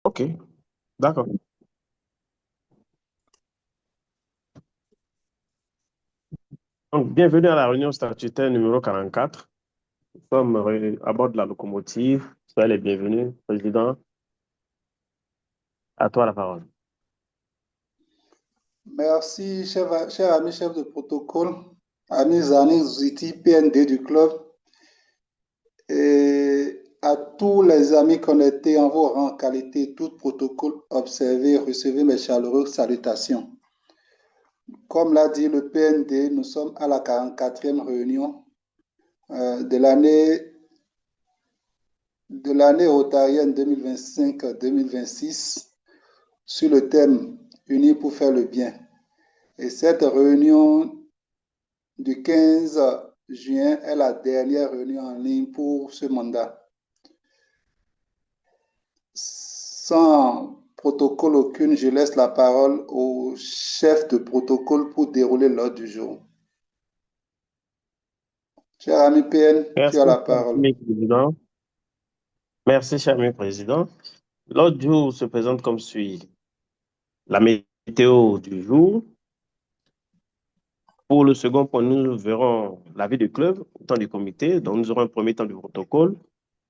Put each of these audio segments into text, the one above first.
Ok, d'accord. Donc, bienvenue à la réunion statutaire numéro 44. Nous sommes à bord de la locomotive. Soyez les bienvenus. Président, à toi la parole. Merci, cher ami chef de protocole, amis amis outils PND du club et à tous les amis connectés en vos rangs, qualité, tout protocole observé, recevez mes chaleureuses salutations. Comme l'a dit le PND, nous sommes à la 44e réunion de l'année rotarienne 2025-2026 sur le thème Unis pour faire le bien. Et cette réunion du 15 juin est la dernière réunion en ligne pour ce mandat. Sans protocole aucune, je laisse la parole au chef de protocole pour dérouler l'ordre du jour. Cher ami PN, tu Merci, as la cher parole. ami président. Merci, cher ami président. L'ordre du jour se présente comme suit. La météo du jour. Pour le second point, nous verrons la vie du club, le temps du comité. Donc, nous aurons un premier temps du protocole,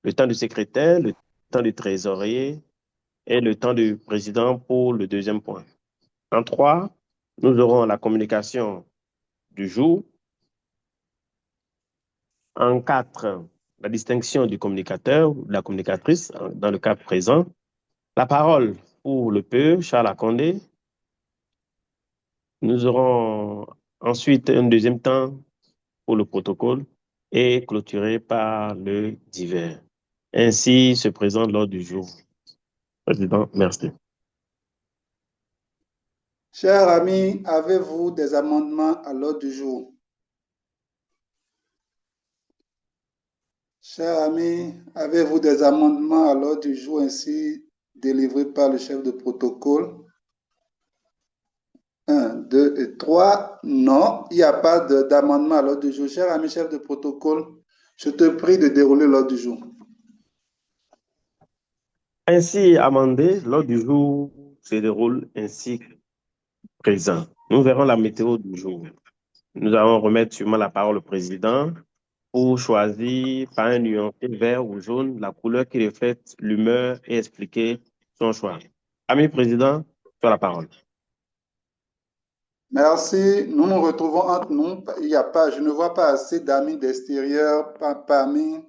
le temps du secrétaire, le temps du trésorier et le temps du président pour le deuxième point. En trois, nous aurons la communication du jour. En quatre, la distinction du communicateur ou de la communicatrice dans le cas présent. La parole pour le PE, Charles Akondé. Nous aurons ensuite un deuxième temps pour le protocole et clôturé par le divers. Ainsi se présente l'ordre du jour. Président, merci. Chers amis, avez-vous des amendements à l'ordre du jour? Chers amis, avez-vous des amendements à l'ordre du jour ainsi délivrés par le chef de protocole? Un, deux et trois. Non, il n'y a pas d'amendement à l'ordre du jour. Cher ami chef de protocole, je te prie de dérouler l'ordre du jour. Ainsi amendé, l'ordre du jour se déroule ainsi présent. Nous verrons la météo du jour. Nous allons remettre sûrement la parole au président pour choisir par un nuancé vert ou jaune la couleur qui reflète l'humeur et expliquer son choix. Ami président, tu as la parole. Merci. Nous nous retrouvons entre nous. Il y a pas, je ne vois pas assez d'amis d'extérieur parmi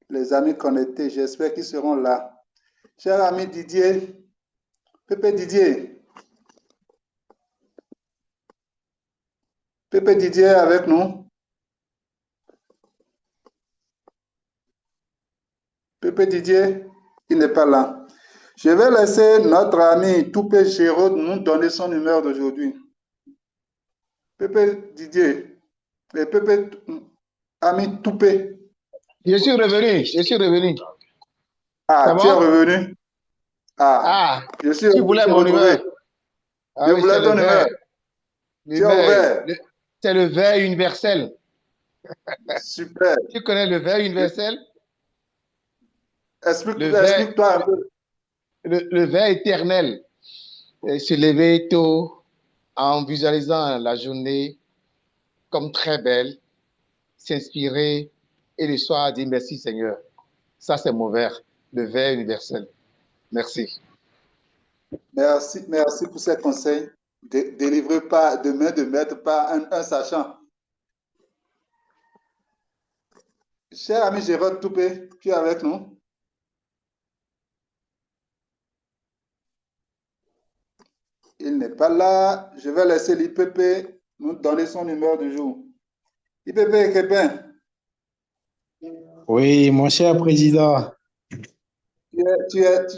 les amis connectés. J'espère qu'ils seront là. Cher ami Didier, Pépé Didier, Pépé Didier est avec nous. Pépé Didier, il n'est pas là. Je vais laisser notre ami Toupé Géraud nous donner son numéro d'aujourd'hui. Pépé Didier, et Pépé, ami Toupé. Je suis revenu. C'est Ah, tu es bon? revenu? Ah, Ah, je suis tu revenu voulais te mon retrouver. numéro. Je Ah oui, c'est voulais le ton numéro. vert. Le Tu as vert. ouvert. C'est le vert universel. Super. Tu connais le vert universel? Le vert, Explique-toi un peu. le vert éternel. Se lever tôt en visualisant la journée comme très belle, s'inspirer et le soir dire merci Seigneur. Ça, c'est mon vert, le vert universel. Merci. Merci, merci pour ces conseils. Délivrés par de main de maître par un sachant. Cher ami Gérard Toupé, tu es avec nous? Il n'est pas là. Je vais laisser l'IPP nous donner son numéro du jour. IPP Crépin, Oui, mon cher président.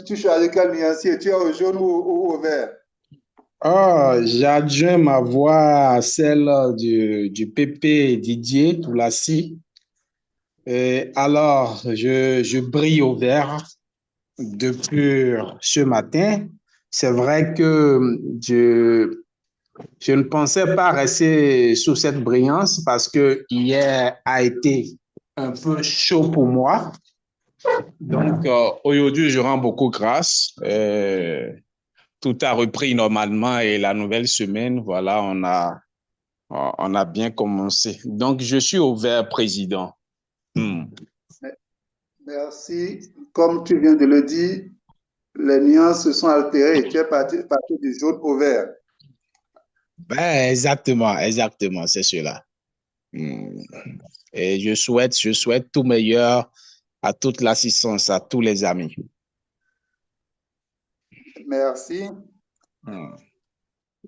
tu choisis quel nuancier? Tu es au jaune ou au vert? J'adjoins ma voix à celle du PP Didier Toulassi. Alors, je brille au vert depuis ce matin. C'est vrai que je ne pensais pas rester sous cette brillance parce que hier a été un peu chaud pour moi. Donc, aujourd'hui, je rends beaucoup grâce. Tout a repris normalement et la nouvelle semaine, voilà, on a bien commencé. Donc, je suis au vert, président. Merci. Comme tu viens de le dire, les nuances se sont altérées. Tu es parti du jaune au vert. Ben, exactement, c'est cela. Et je souhaite tout meilleur à toute l'assistance, à tous les amis. Merci.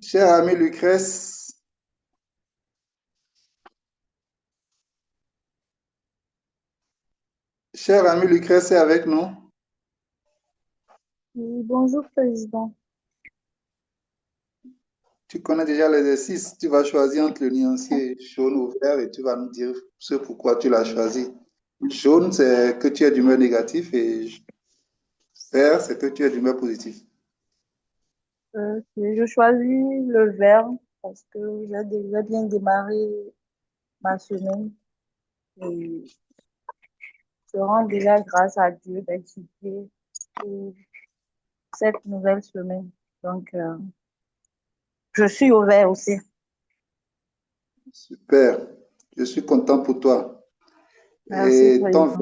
Cher ami Lucrèce, est avec nous. Oui, bonjour, Président. Tu connais déjà l'exercice. Tu vas choisir entre le nuancier jaune ou vert et tu vas nous dire ce pourquoi tu l'as choisi. Jaune, c'est que tu es d'humeur négative et vert, c'est que tu es d'humeur positive. Je choisis le vert parce que j'ai déjà bien démarré ma semaine et je rends déjà grâce à Dieu d'exister pour cette nouvelle semaine. Donc, je suis au vert aussi. Super. Je suis content pour toi. Merci, Et Président.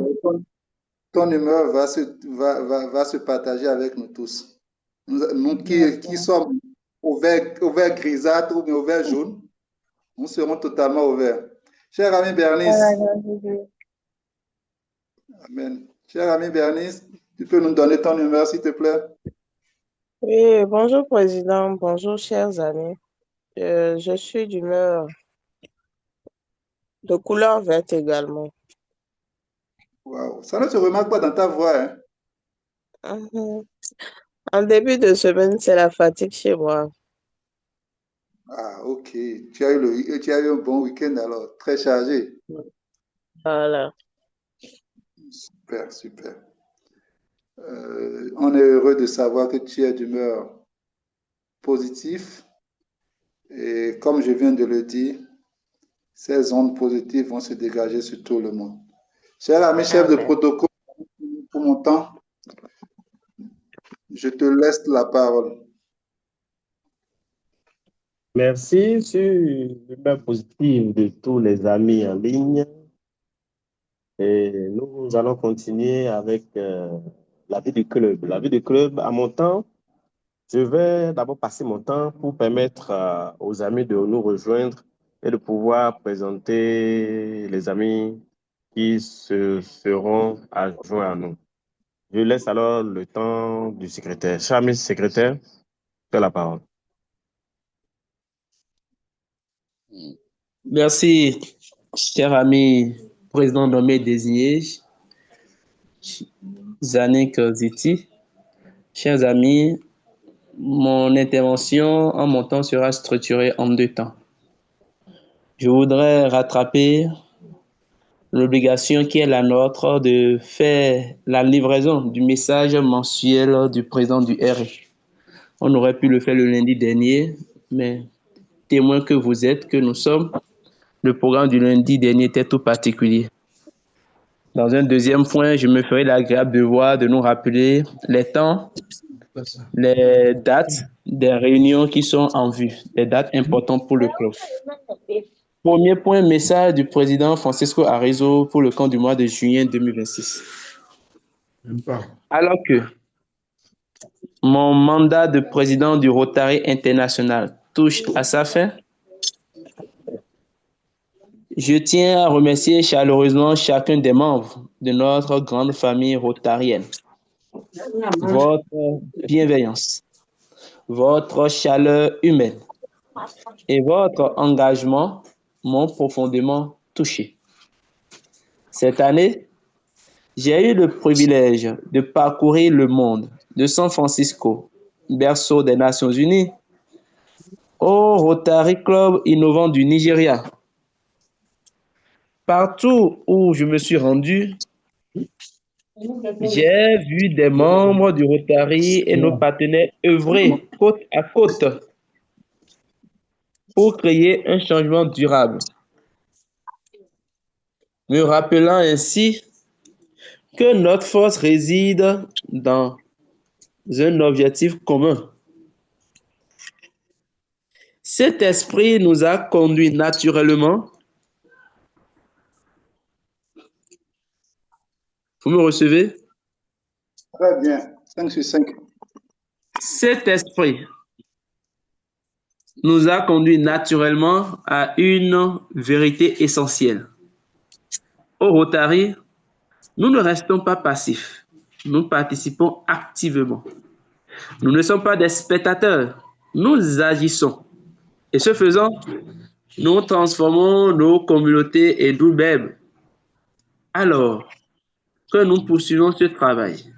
ton humeur va se partager avec nous tous. Nous qui D'accord. sommes au vert grisâtre ou bien au vert jaune, nous serons totalement au vert. Cher ami Voilà, Bernice, amen. Cher ami Bernice, tu peux nous donner ton humeur, s'il te plaît? Oui, bonjour Président, bonjour chers amis. Je suis d'humeur de couleur verte également. Wow. Ça ne se remarque pas dans ta voix, hein? Mhm. En début de semaine, c'est la fatigue chez moi. Ah, ok. Tu as eu un bon week-end alors, très chargé. Voilà. Super, super. On est heureux de savoir que tu es d'humeur positive. Et comme je viens de le dire, ces ondes positives vont se dégager sur tout le monde. Cher ami chef de Amen. protocole, pour mon temps, je te laisse la parole. Merci sur l'humeur positive de tous les amis en ligne. Et nous allons continuer avec la vie du club. La vie du club, à mon temps, je vais d'abord passer mon temps pour permettre aux amis de nous rejoindre et de pouvoir présenter les amis qui se seront adjoints à nous. Je laisse alors le temps du secrétaire. Cher ami secrétaire, tu as la parole. Merci, cher ami président nommé désigné, Zanik Ziti. Chers amis, mon intervention en mon temps sera structurée en deux temps. Je voudrais rattraper l'obligation qui est la nôtre de faire la livraison du message mensuel du président du RI. On aurait pu le faire le lundi dernier, mais témoin que vous êtes, que nous sommes, le programme du lundi dernier était tout particulier. Dans un deuxième point, je me ferai l'agréable devoir de nous rappeler les temps, les dates des réunions qui sont en vue, les dates importantes pour le club. Premier point, message du président Francisco Arizo pour le camp du mois de juillet 2026. Alors que mon mandat de président du Rotary International touche à sa fin, je tiens à remercier chaleureusement chacun des membres de notre grande famille rotarienne. Votre bienveillance, votre chaleur humaine et votre engagement m'ont profondément touché. Cette année, j'ai eu le privilège de parcourir le monde, de San Francisco, berceau des Nations Unies, au Rotary Club innovant du Nigeria. Partout où je me suis rendu, j'ai vu des membres du Rotary et nos partenaires œuvrer côte à côte pour créer un changement durable, me rappelant ainsi que notre force réside dans un objectif commun. Cet esprit nous a conduits naturellement. Vous me recevez? Très bien. 5 sur 5. Cet esprit nous a conduits naturellement à une vérité essentielle. Au Rotary, nous ne restons pas passifs. Nous participons activement. Nous ne sommes pas des spectateurs. Nous agissons. Et ce faisant, nous transformons nos communautés et nous-mêmes. Alors que nous poursuivons ce travail,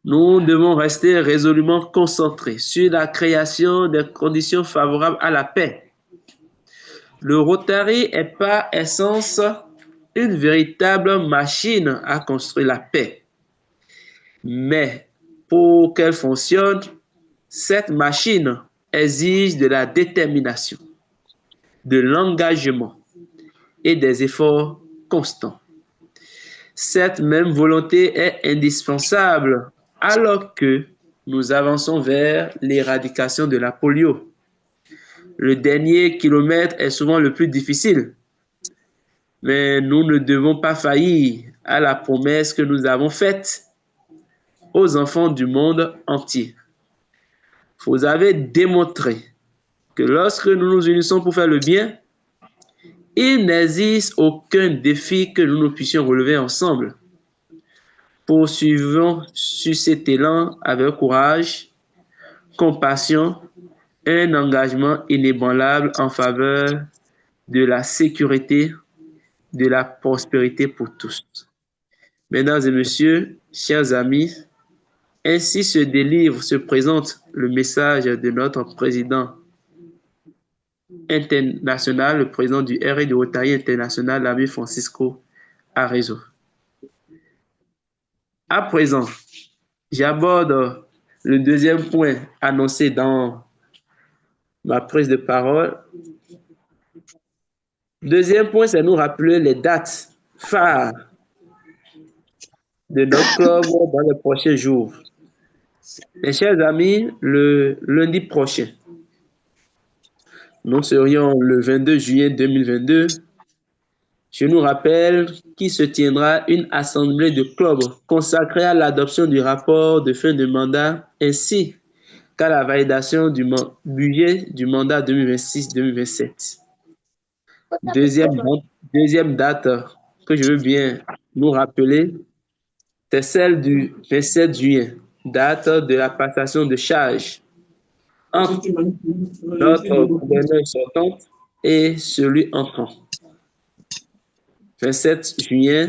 nous devons rester résolument concentrés sur la création des conditions favorables à la paix. Le Rotary est par essence une véritable machine à construire la paix. Mais pour qu'elle fonctionne, cette machine exige de la détermination, de l'engagement et des efforts constants. Cette même volonté est indispensable alors que nous avançons vers l'éradication de la polio. Le dernier kilomètre est souvent le plus difficile, mais nous ne devons pas faillir à la promesse que nous avons faite aux enfants du monde entier. Vous avez démontré que lorsque nous nous unissons pour faire le bien, il n'existe aucun défi que nous ne puissions relever ensemble. Poursuivons sur cet élan avec courage, compassion et un engagement inébranlable en faveur de la sécurité, de la prospérité pour tous. Mesdames et messieurs, chers amis, ainsi se présente le message de notre président international, le président du RI du Rotary International, l'ami Francisco Arezzo. À présent, j'aborde le deuxième point annoncé dans ma prise de parole. Deuxième point, c'est nous rappeler les dates phares de notre club dans les prochains jours. Mes chers amis, le lundi prochain, nous serions le 22 juillet 2022. Je nous rappelle qu'il se tiendra une assemblée de clubs consacrée à l'adoption du rapport de fin de mandat ainsi qu'à la validation du budget du mandat 2026-2027. Deuxième date que je veux bien nous rappeler, c'est celle du 27 juin, date de la passation de charge entre notre gouverneur sortant et celui entrant. 27 juin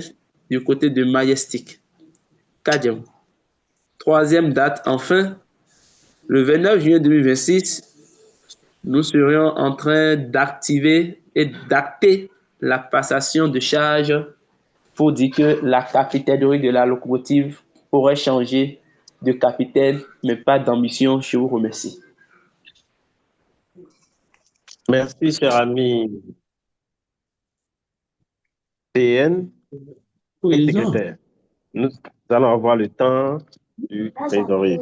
du côté de Majestic, Kadiam. Troisième date, enfin, le 29 juin 2026, nous serions en train d'activer et d'acter la passation de charge pour dire que la capitainerie de la locomotive pourrait changer de capitaine, mais pas d'ambition. Je vous remercie. Merci, cher ami PN et secrétaire. Nous allons avoir le temps du trésorier.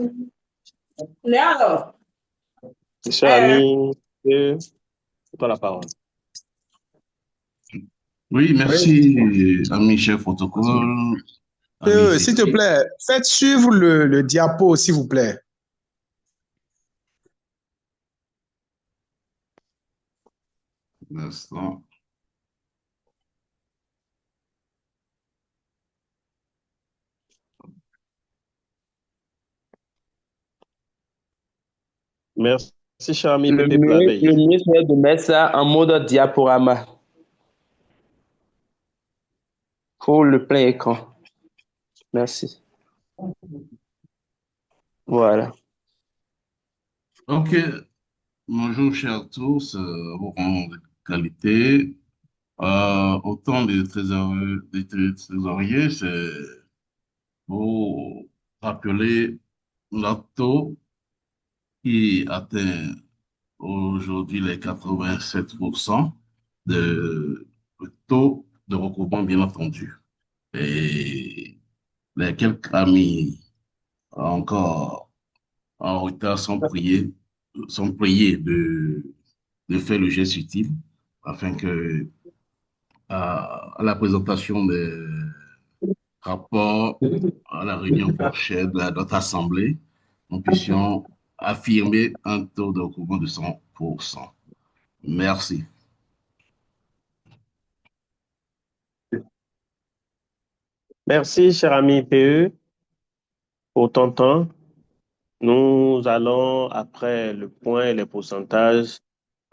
Cher ami, c'est toi la parole. Oui, merci, ami chef protocole. S'il te plaît, faites suivre le diapo, s'il vous plaît. L'instant. Merci, cher ami Le Pépé Plaveille. mieux serait de mettre ça en mode diaporama pour le plein écran. Merci. Voilà. Ok. Bonjour, chers tous, vos rangs de qualité. Autant des trésoriers, c'est pour rappeler notre taux qui atteint aujourd'hui les 87% de taux de recouvrement, bien entendu. Et Les quelques amis encore en retard sont priés de faire le geste utile afin que à la présentation des rapports à la réunion prochaine de notre assemblée, nous puissions affirmer un taux de recouvrement de 100%. Merci. Merci, cher ami PE, pour ton temps. Nous allons, après le point et les pourcentages,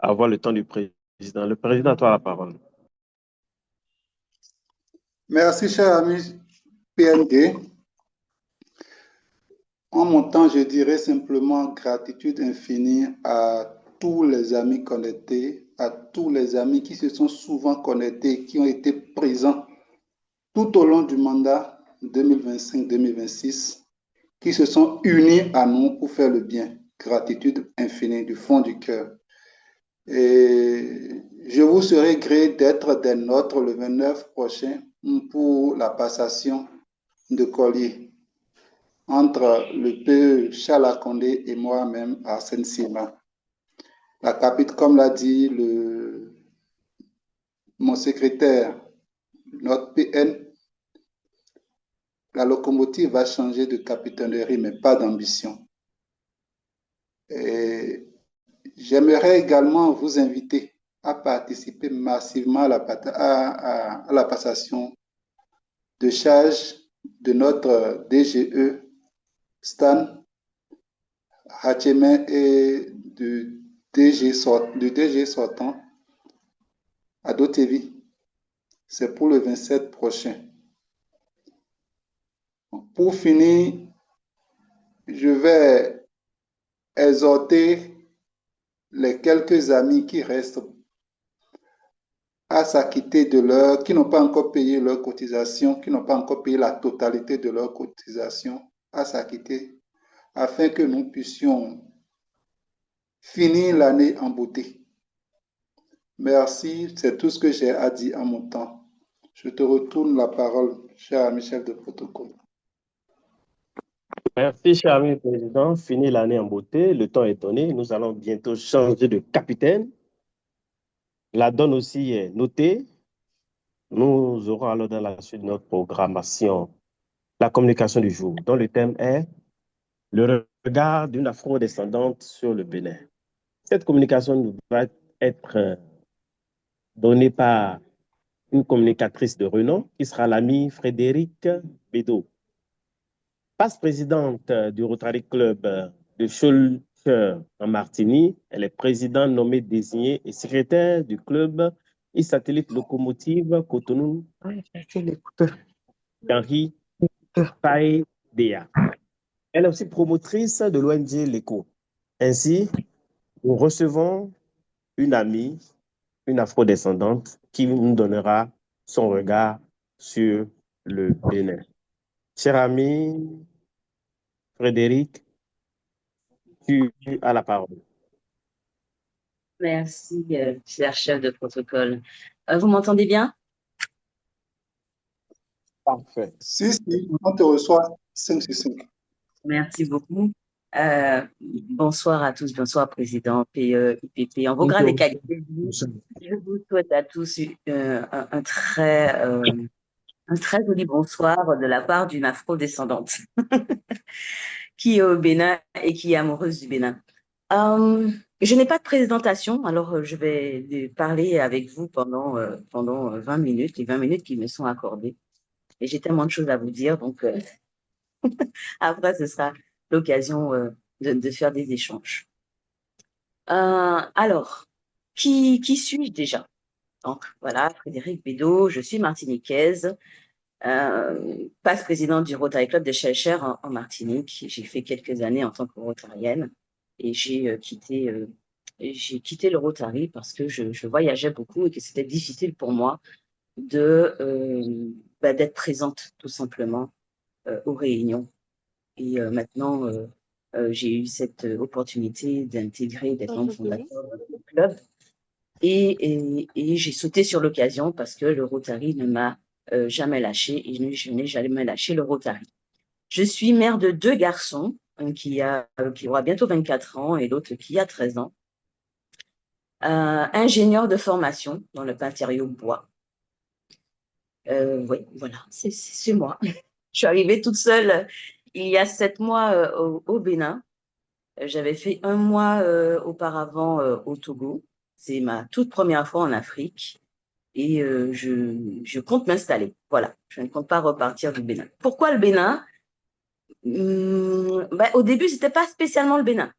avoir le temps du président. Le président, à toi la parole. Merci, cher ami PND. En mon temps, je dirais simplement gratitude infinie à tous les amis connectés, à tous les amis qui se sont souvent connectés, qui ont été présents tout au long du mandat 2025-2026, qui se sont unis à nous pour faire le bien. Gratitude infinie du fond du cœur. Et je vous serai gré d'être des nôtres le 29 prochain pour la passation de collier entre le PE Charles Condé et moi-même, Arsène Sima. La capitale, comme l'a dit mon secrétaire, notre PN, la locomotive va changer de capitainerie, mais pas d'ambition. Et j'aimerais également vous inviter à participer massivement à la passation de charge de notre DGE, Stan Hachemin, et du DG sortant, Adotevi. C'est pour le 27 prochain. Pour finir, je vais exhorter les quelques amis qui restent à s'acquitter qui n'ont pas encore payé leur cotisation, qui n'ont pas encore payé la totalité de leur cotisation, à s'acquitter, afin que nous puissions finir l'année en beauté. Merci, c'est tout ce que j'ai à dire en mon temps. Je te retourne la parole, cher ami chef de protocole. Merci, cher ami président. Fini l'année en beauté. Le temps est donné. Nous allons bientôt changer de capitaine. La donne aussi est notée. Nous aurons alors dans la suite de notre programmation la communication du jour, dont le thème est le regard d'une afro-descendante sur le Bénin. Cette communication va être donnée par une communicatrice de renom qui sera l'amie Frédéric Bédot, vice-présidente du Rotary Club de Schulcher en Martinique. Elle est présidente nommée désignée et secrétaire du club et satellite locomotive Cotonou Henri Paidea. Elle est aussi promotrice de l'ONG LECO. Ainsi, nous recevons une amie, une afro-descendante, qui nous donnera son regard sur le Bénin. Cher ami Frédéric, tu as la parole. Merci, cher chef de protocole. Vous m'entendez bien? Parfait. Si, on te reçoit 5 sur 5. Merci beaucoup. Bonsoir à tous, bonsoir Président PE, IPP. En vos grades et qualités, je vous souhaite à tous un très joli bonsoir de la part d'une afro-descendante qui est au Bénin et qui est amoureuse du Bénin. Je n'ai pas de présentation, alors je vais parler avec vous pendant 20 minutes, les 20 minutes qui me sont accordées. Et j'ai tellement de choses à vous dire, donc après, ce sera l'occasion de faire des échanges. Alors, qui suis-je déjà? Donc, voilà, Frédéric Bédot, je suis martiniquaise, vice-présidente du Rotary Club de Schulcher en Martinique. J'ai fait quelques années en tant que rotarienne et j'ai quitté le Rotary parce que je voyageais beaucoup et que c'était difficile pour moi d'être présente tout simplement aux réunions. Et maintenant, j'ai eu cette opportunité d'intégrer, d'être membre fondateur du club. Et j'ai sauté sur l'occasion parce que le Rotary ne m'a jamais lâché et je n'ai jamais lâché le Rotary. Je suis mère de 2 garçons, un qui aura bientôt 24 ans et l'autre qui a 13 ans. Ingénieur de formation dans le matériau bois. Oui, voilà, c'est moi. Je suis arrivée toute seule il y a 7 mois au Bénin. J'avais fait 1 mois auparavant au Togo. C'est ma toute première fois en Afrique et je compte m'installer. Voilà, je ne compte pas repartir du Bénin. Pourquoi le Bénin? Au début, c'était pas spécialement le Bénin.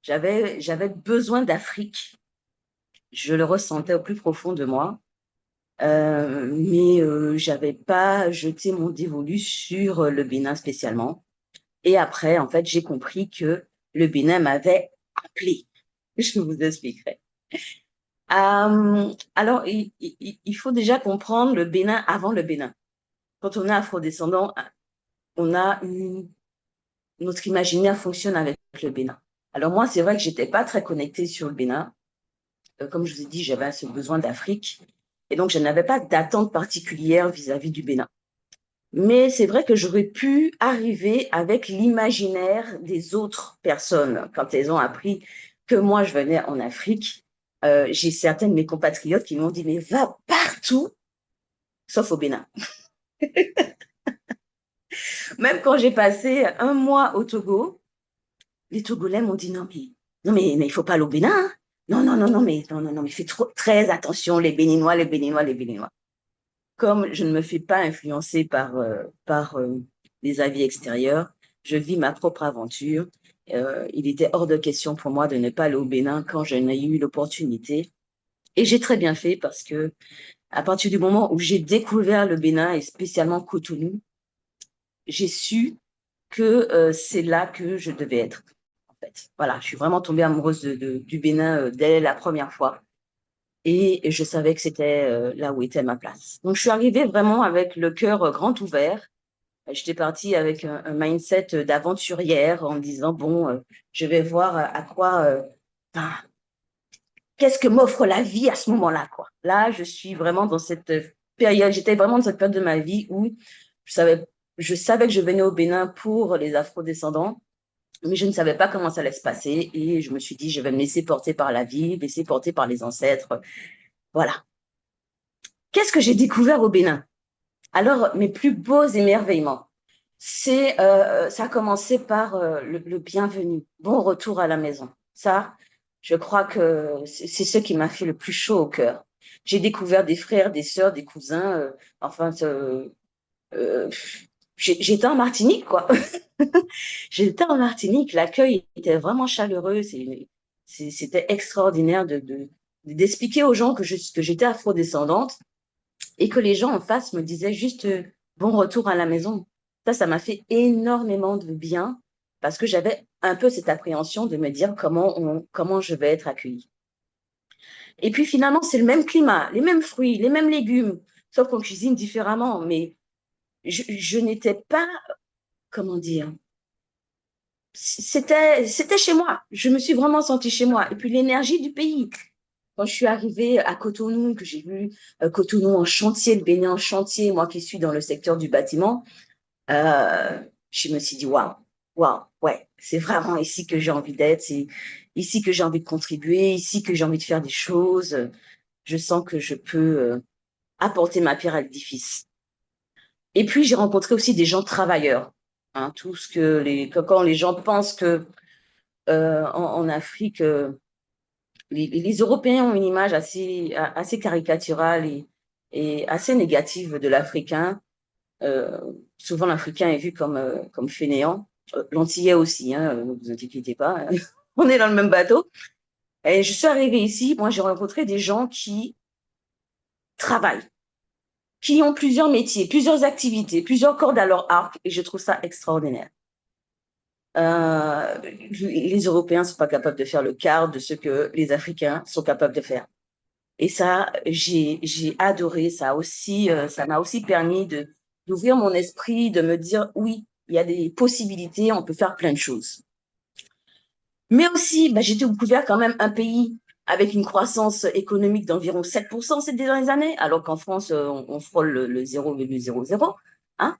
J'avais besoin d'Afrique. Je le ressentais au plus profond de moi. Mais j'avais pas jeté mon dévolu sur le Bénin spécialement. Et après, en fait, j'ai compris que le Bénin m'avait appelé. Je vous expliquerai. Alors, il faut déjà comprendre le Bénin avant le Bénin. Quand on est afrodescendant, notre imaginaire fonctionne avec le Bénin. Alors moi, c'est vrai que j'étais pas très connectée sur le Bénin. Comme je vous ai dit, j'avais ce besoin d'Afrique. Et donc, je n'avais pas d'attente particulière vis-à-vis du Bénin. Mais c'est vrai que j'aurais pu arriver avec l'imaginaire des autres personnes. Quand elles ont appris que moi, je venais en Afrique, j'ai certaines de mes compatriotes qui m'ont dit, mais va partout, sauf au Bénin. Même quand j'ai passé 1 mois au Togo, les Togolais m'ont dit, mais il faut pas aller au Bénin. Hein. Non, mais fais très attention, les Béninois. Comme je ne me fais pas influencer par les avis extérieurs, je vis ma propre aventure. Il était hors de question pour moi de ne pas aller au Bénin quand je n'ai eu l'opportunité. Et j'ai très bien fait parce que à partir du moment où j'ai découvert le Bénin et spécialement Cotonou, j'ai su que c'est là que je devais être. En fait, voilà, je suis vraiment tombée amoureuse du Bénin dès la première fois. Et je savais que c'était là où était ma place. Donc, je suis arrivée vraiment avec le cœur grand ouvert. J'étais partie avec un mindset d'aventurière en me disant, bon, je vais voir à quoi, qu'est-ce que m'offre la vie à ce moment-là, quoi. Là, je suis vraiment dans cette période, j'étais vraiment dans cette période de ma vie où je savais que je venais au Bénin pour les afrodescendants, mais je ne savais pas comment ça allait se passer. Et je me suis dit, je vais me laisser porter par la vie, me laisser porter par les ancêtres. Voilà. Qu'est-ce que j'ai découvert au Bénin? Alors, mes plus beaux émerveillements, ça a commencé par le bienvenu, bon retour à la maison. Ça, je crois que c'est ce qui m'a fait le plus chaud au cœur. J'ai découvert des frères, des sœurs, des cousins. J'étais en Martinique, quoi. J'étais en Martinique, l'accueil était vraiment chaleureux. C'était extraordinaire d'expliquer aux gens que j'étais afrodescendante et que les gens en face me disaient juste bon retour à la maison. Ça m'a fait énormément de bien parce que j'avais un peu cette appréhension de me dire comment je vais être accueillie. Et puis finalement, c'est le même climat, les mêmes fruits, les mêmes légumes, sauf qu'on cuisine différemment. Mais je n'étais pas, comment dire, c'était chez moi. Je me suis vraiment sentie chez moi. Et puis l'énergie du pays. Quand je suis arrivée à Cotonou, que j'ai vu Cotonou en chantier, le Bénin en chantier, moi qui suis dans le secteur du bâtiment, je me suis dit, waouh, ouais, c'est vraiment ici que j'ai envie d'être, c'est ici que j'ai envie de contribuer, ici que j'ai envie de faire des choses. Je sens que je peux apporter ma pierre à l'édifice. Et puis, j'ai rencontré aussi des gens travailleurs. Hein, quand les gens pensent que en Afrique, les Européens ont une image assez caricaturale et assez négative de l'Africain. Souvent, l'Africain est vu comme fainéant. L'Antillais aussi, hein, ne vous inquiétez pas. Hein. On est dans le même bateau. Et je suis arrivée ici, moi, j'ai rencontré des gens qui travaillent, qui ont plusieurs métiers, plusieurs activités, plusieurs cordes à leur arc, et je trouve ça extraordinaire. Les Européens ne sont pas capables de faire le quart de ce que les Africains sont capables de faire. Et ça, j'ai adoré. Ça m'a aussi permis d'ouvrir mon esprit, de me dire, oui, il y a des possibilités, on peut faire plein de choses. Mais aussi, j'ai découvert quand même un pays avec une croissance économique d'environ 7% ces dernières années, alors qu'en France, on frôle le 0,00. Hein?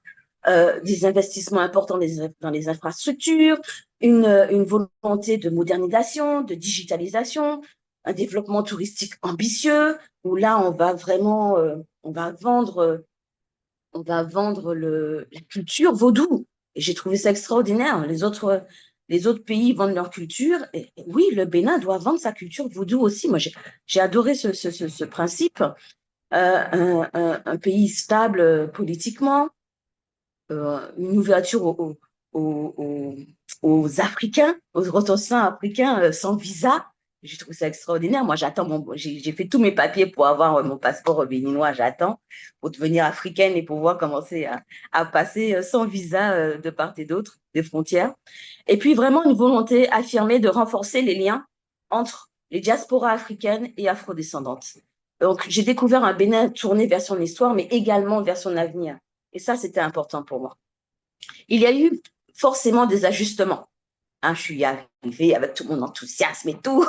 des investissements importants dans les infrastructures, une volonté de modernisation, de digitalisation, un développement touristique ambitieux, où là, on va vraiment, on va vendre la culture vaudou. Et j'ai trouvé ça extraordinaire. Les autres pays vendent leur culture. Et oui, le Bénin doit vendre sa culture vaudou aussi. Moi, j'ai adoré ce principe. Un pays stable politiquement, une ouverture aux Africains, aux ressortissants africains sans visa. J'ai trouvé ça extraordinaire. Moi, j'ai fait tous mes papiers pour avoir mon passeport béninois. J'attends pour devenir africaine et pouvoir commencer à passer sans visa de part et d'autre des frontières. Et puis, vraiment une volonté affirmée de renforcer les liens entre les diasporas africaines et afrodescendantes. Donc, j'ai découvert un Bénin tourné vers son histoire, mais également vers son avenir. Et ça, c'était important pour moi. Il y a eu forcément des ajustements. Hein, je suis arrivée avec tout mon enthousiasme et tout.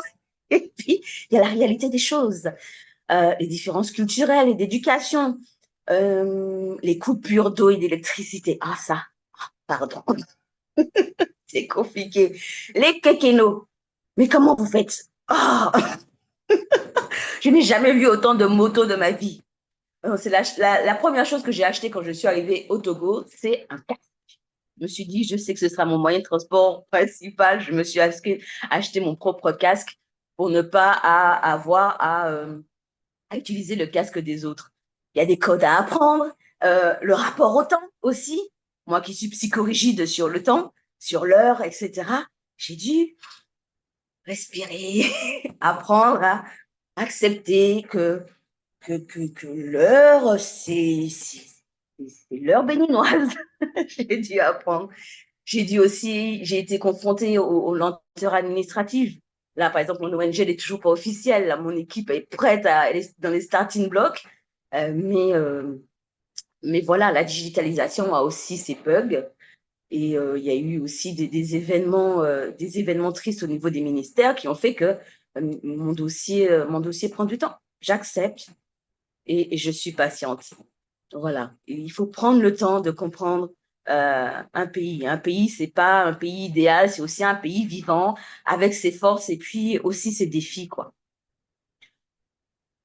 Et puis, il y a la réalité des choses. Les différences culturelles et d'éducation. Les coupures d'eau et d'électricité. Ah, ça, pardon. C'est compliqué. Les kékénos. Mais comment vous faites? Oh je n'ai jamais vu autant de motos de ma vie. C'est la première chose que j'ai achetée quand je suis arrivée au Togo, c'est un casque. Je me suis dit, je sais que ce sera mon moyen de transport principal. Je me suis acheté mon propre casque pour ne pas avoir à utiliser le casque des autres. Il y a des codes à apprendre, le rapport au temps aussi. Moi qui suis psychorigide sur le temps, sur l'heure, etc., j'ai dû respirer, apprendre à accepter que l'heure, c'est l'heure béninoise. J'ai dû apprendre. J'ai été confrontée aux lenteurs administratives. Là, par exemple, mon ONG n'est toujours pas officielle. Là, mon équipe est prête elle est dans les starting blocks. Mais voilà, la digitalisation a aussi ses bugs. Et il y a eu aussi des événements tristes au niveau des ministères qui ont fait que mon dossier prend du temps. J'accepte et je suis patiente. Voilà. Et il faut prendre le temps de comprendre un pays. Un pays, c'est pas un pays idéal, c'est aussi un pays vivant avec ses forces et puis aussi ses défis, quoi.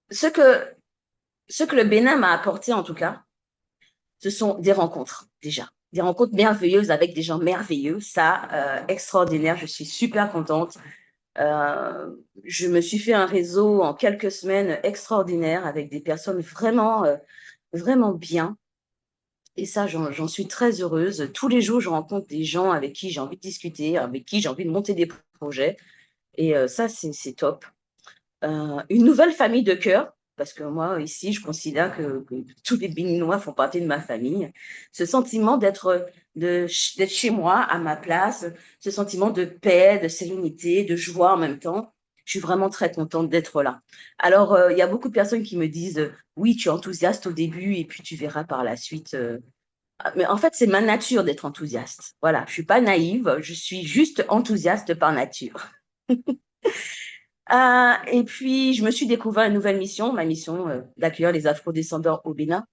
Ce que le Bénin m'a apporté, en tout cas, ce sont des rencontres, déjà. Des rencontres merveilleuses avec des gens merveilleux. Ça, extraordinaire. Je suis super contente. Je me suis fait un réseau en quelques semaines extraordinaire avec des personnes vraiment, vraiment bien. Et ça, j'en suis très heureuse. Tous les jours, je rencontre des gens avec qui j'ai envie de discuter, avec qui j'ai envie de monter des projets. Et ça, c'est top. Une nouvelle famille de cœur, parce que moi, ici, je considère que tous les Béninois font partie de ma famille. Ce sentiment d'être chez moi, à ma place, ce sentiment de paix, de sérénité, de joie en même temps. Je suis vraiment très contente d'être là. Alors, il y a beaucoup de personnes qui me disent, oui, tu es enthousiaste au début et puis tu verras par la suite. Mais en fait, c'est ma nature d'être enthousiaste. Voilà, je suis pas naïve, je suis juste enthousiaste par nature. Et puis, je me suis découvert une nouvelle mission, ma mission d'accueillir les afrodescendants au Bénin.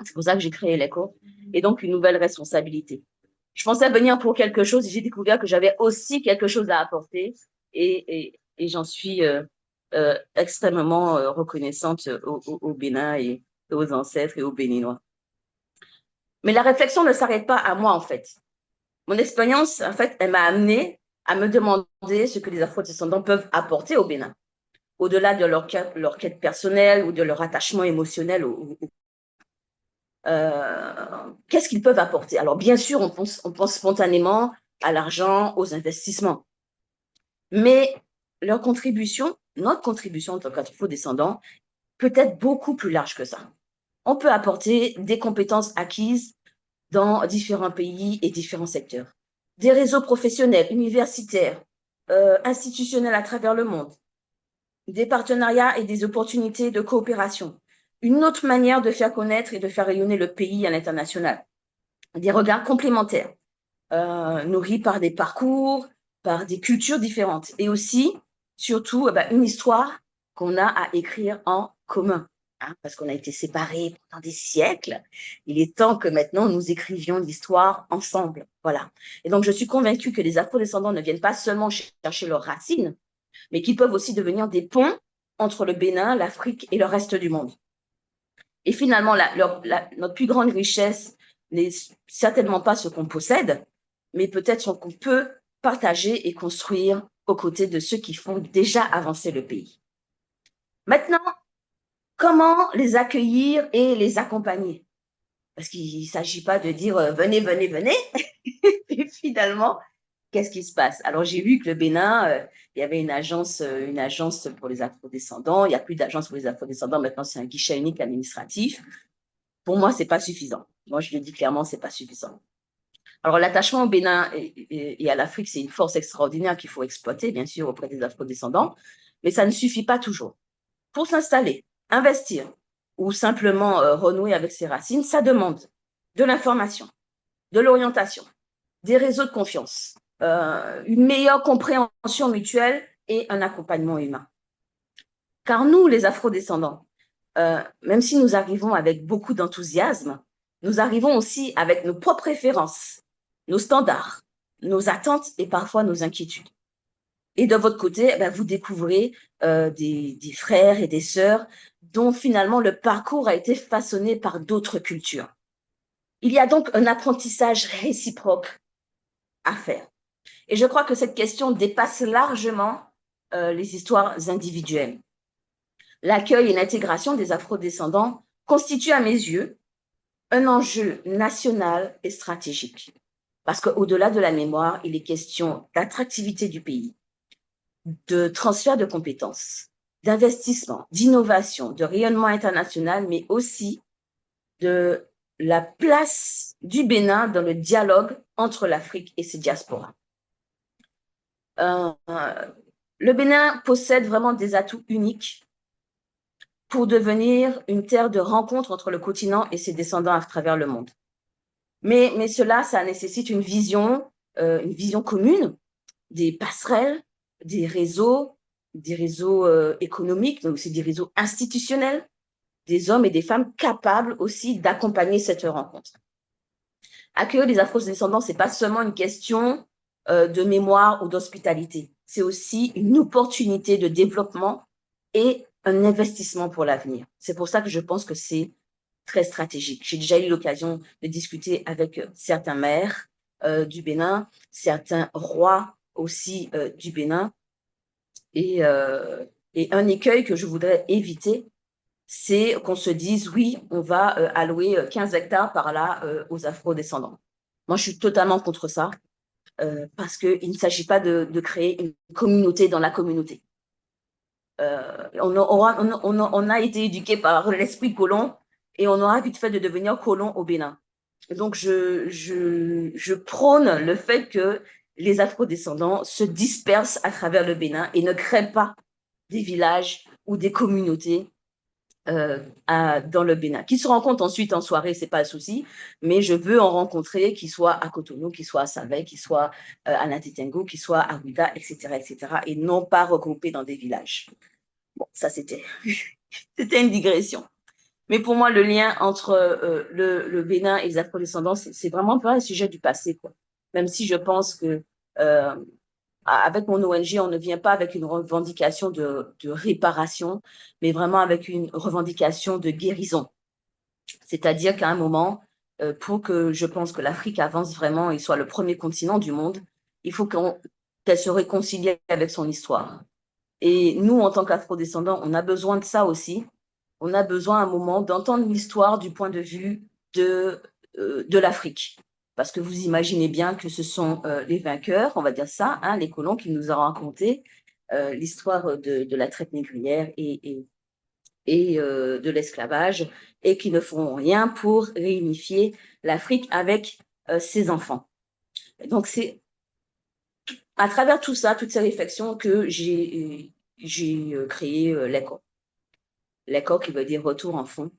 C'est pour ça que j'ai créé l'ECHO. Et donc, une nouvelle responsabilité. Je pensais venir pour quelque chose et j'ai découvert que j'avais aussi quelque chose à apporter. Et j'en suis extrêmement reconnaissante au Bénin et aux ancêtres et aux Béninois. Mais la réflexion ne s'arrête pas à moi, en fait. Mon expérience, en fait, elle m'a amenée à me demander ce que les afrodescendants peuvent apporter au Bénin, au-delà de leur quête personnelle ou de leur attachement émotionnel. Qu'est-ce qu'ils peuvent apporter? Alors, bien sûr, on pense spontanément à l'argent, aux investissements. Mais notre contribution en tant qu'afrodescendants, peut être beaucoup plus large que ça. On peut apporter des compétences acquises dans différents pays et différents secteurs. Des réseaux professionnels, universitaires, institutionnels à travers le monde, des partenariats et des opportunités de coopération, une autre manière de faire connaître et de faire rayonner le pays à l'international, des regards complémentaires, nourris par des parcours, par des cultures différentes et aussi, surtout, une histoire qu'on a à écrire en commun. hein, parce qu'on a été séparés pendant des siècles. Il est temps que maintenant nous écrivions l'histoire ensemble. Voilà. Et donc, je suis convaincue que les afro-descendants ne viennent pas seulement chercher leurs racines, mais qu'ils peuvent aussi devenir des ponts entre le Bénin, l'Afrique et le reste du monde. Et finalement, notre plus grande richesse n'est certainement pas ce qu'on possède, mais peut-être ce qu'on peut partager et construire aux côtés de ceux qui font déjà avancer le pays. Maintenant, comment les accueillir et les accompagner? Parce qu'il ne s'agit pas de dire venez, venez, venez. Et finalement, qu'est-ce qui se passe? Alors, j'ai vu que le Bénin, il y avait une agence pour les afrodescendants. Il n'y a plus d'agence pour les afrodescendants. Maintenant, c'est un guichet unique administratif. Pour moi, ce n'est pas suffisant. Moi, je le dis clairement, ce n'est pas suffisant. Alors, l'attachement au Bénin et à l'Afrique, c'est une force extraordinaire qu'il faut exploiter, bien sûr, auprès des afrodescendants, mais ça ne suffit pas toujours. Pour s'installer, investir ou simplement renouer avec ses racines, ça demande de l'information, de l'orientation, des réseaux de confiance, une meilleure compréhension mutuelle et un accompagnement humain. Car nous, les afrodescendants, même si nous arrivons avec beaucoup d'enthousiasme, nous arrivons aussi avec nos propres préférences, nos standards, nos attentes et parfois nos inquiétudes. Et de votre côté, vous découvrez des frères et des sœurs dont finalement le parcours a été façonné par d'autres cultures. Il y a donc un apprentissage réciproque à faire. Et je crois que cette question dépasse largement les histoires individuelles. L'accueil et l'intégration des afrodescendants constituent à mes yeux un enjeu national et stratégique. Parce qu'au-delà de la mémoire, il est question d'attractivité du pays, de transfert de compétences, d'investissement, d'innovation, de rayonnement international, mais aussi de la place du Bénin dans le dialogue entre l'Afrique et ses diasporas. Le Bénin possède vraiment des atouts uniques pour devenir une terre de rencontre entre le continent et ses descendants à travers le monde. Mais cela, ça nécessite une vision commune, des passerelles, des réseaux économiques, mais aussi des réseaux institutionnels, des hommes et des femmes capables aussi d'accompagner cette rencontre. Accueillir les afro-descendants, ce n'est pas seulement une question de mémoire ou d'hospitalité, c'est aussi une opportunité de développement et un investissement pour l'avenir. C'est pour ça que je pense que c'est très stratégique. J'ai déjà eu l'occasion de discuter avec certains maires du Bénin, certains rois aussi du Bénin. Et un écueil que je voudrais éviter, c'est qu'on se dise, oui, on va allouer 15 hectares par là aux afro-descendants. Moi, je suis totalement contre ça, parce qu'il ne s'agit pas de créer une communauté dans la communauté. On a été éduqué par l'esprit colon et on aura vite fait de devenir colon au Bénin. Et donc, je prône le fait que les afro-descendants se dispersent à travers le Bénin et ne créent pas des villages ou des communautés dans le Bénin. Qu'ils se rencontrent ensuite en soirée, ce n'est pas un souci, mais je veux en rencontrer qui soient à Cotonou, qui soient à Savay, qui soient à Natitengo, qui soient à Ouidah, etc., et non pas regroupés dans des villages. Bon, ça c'était une digression. Mais pour moi, le lien entre le Bénin et les afro-descendants, c'est vraiment pas un sujet du passé, quoi. Même si je pense que avec mon ONG, on ne vient pas avec une revendication de réparation, mais vraiment avec une revendication de guérison. C'est-à-dire qu'à un moment, pour que je pense que l'Afrique avance vraiment et soit le premier continent du monde, il faut qu'elle se réconcilie avec son histoire. Et nous, en tant qu'afro-descendants, on a besoin de ça aussi. On a besoin à un moment d'entendre l'histoire du point de vue de l'Afrique. Parce que vous imaginez bien que ce sont les vainqueurs, on va dire ça, hein, les colons qui nous ont raconté l'histoire de la traite négrière et de l'esclavage et qui ne feront rien pour réunifier l'Afrique avec ses enfants. Donc, c'est à travers tout ça, toutes ces réflexions que j'ai créé l'ECO. L'ECO qui veut dire retour en fond.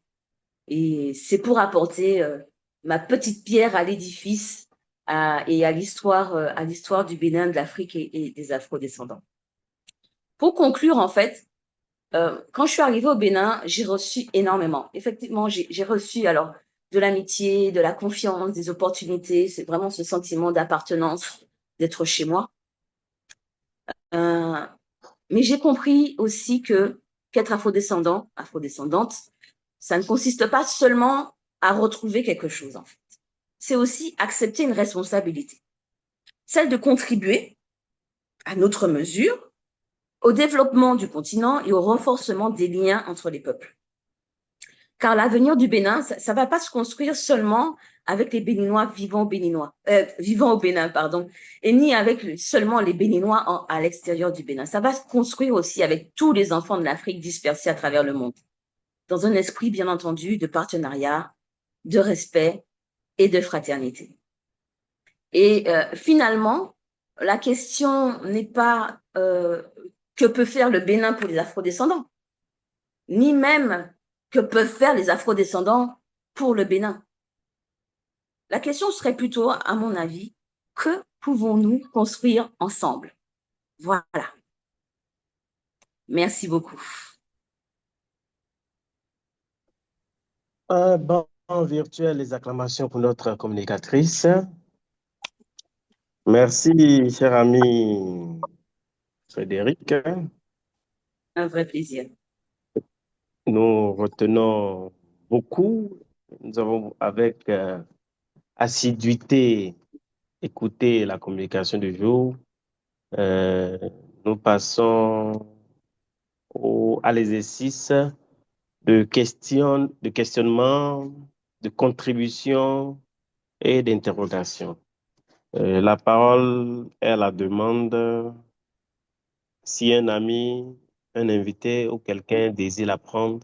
Et c'est pour apporter ma petite pierre à l'édifice et à l'histoire du Bénin, de l'Afrique et des afro-descendants. Pour conclure, en fait, quand je suis arrivée au Bénin, j'ai reçu énormément. Effectivement, j'ai reçu alors de l'amitié, de la confiance, des opportunités. C'est vraiment ce sentiment d'appartenance, d'être chez moi. Mais j'ai compris aussi qu'être afrodescendant, afrodescendante, ça ne consiste pas seulement à retrouver quelque chose, en fait. C'est aussi accepter une responsabilité, celle de contribuer à notre mesure au développement du continent et au renforcement des liens entre les peuples. Car l'avenir du Bénin, ça ne va pas se construire seulement avec les Béninois vivant au Bénin, pardon, et ni avec seulement les Béninois à l'extérieur du Bénin. Ça va se construire aussi avec tous les enfants de l'Afrique dispersés à travers le monde, dans un esprit, bien entendu, de partenariat, de respect et de fraternité. Et finalement, la question n'est pas que peut faire le Bénin pour les afrodescendants, ni même que peuvent faire les afrodescendants pour le Bénin. La question serait plutôt, à mon avis, que pouvons-nous construire ensemble? Voilà. Merci beaucoup. Un banc virtuel, les acclamations pour notre communicatrice. Merci, cher ami Frédéric. Un vrai plaisir. Nous retenons beaucoup. Nous avons avec assiduité écouté la communication du jour. Nous passons à l'exercice de questionnement, de contribution et d'interrogation. La parole est à la demande. Si un ami, un invité ou quelqu'un désire la prendre,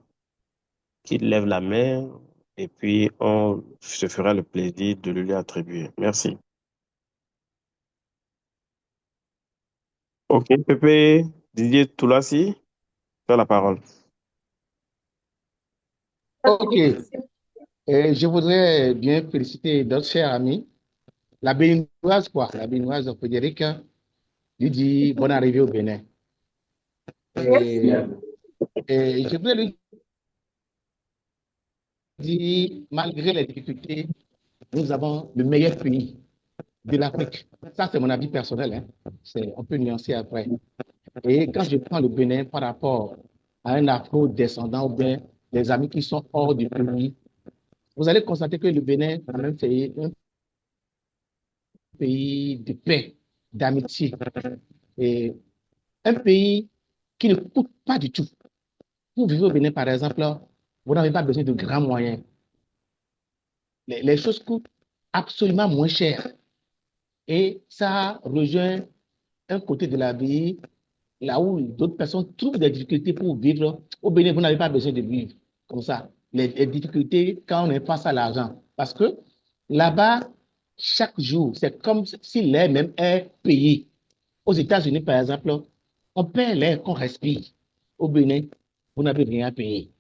qu'il lève la main et puis on se fera le plaisir de le lui attribuer. Merci. Ok, Pépé, Didier Toulassi, tu as la parole. Ok. Et je voudrais bien féliciter notre cher ami, la béninoise, quoi, la béninoise Frédéric, lui dit bonne arrivée au Bénin. Et je voudrais lui dire, malgré les difficultés, nous avons le meilleur pays de l'Afrique. Ça, c'est mon avis personnel. Hein. On peut nuancer après. Et quand je prends le Bénin par rapport à un afro-descendant ou bien des amis qui sont hors du pays, vous allez constater que le Bénin, quand même, c'est un pays de paix, d'amitié. Et un pays qui ne coûte pas du tout. Vous vivez au Bénin, par exemple, vous n'avez pas besoin de grands moyens. Les choses coûtent absolument moins cher. Et ça rejoint un côté de la vie, là où d'autres personnes trouvent des difficultés pour vivre. Au Bénin, vous n'avez pas besoin de vivre comme ça. Les difficultés quand on est face à l'argent. Parce que là-bas, chaque jour, c'est comme si l'air même est payé. Aux États-Unis, par exemple, on paie l'air qu'on respire. Au Bénin, vous n'avez rien à payer.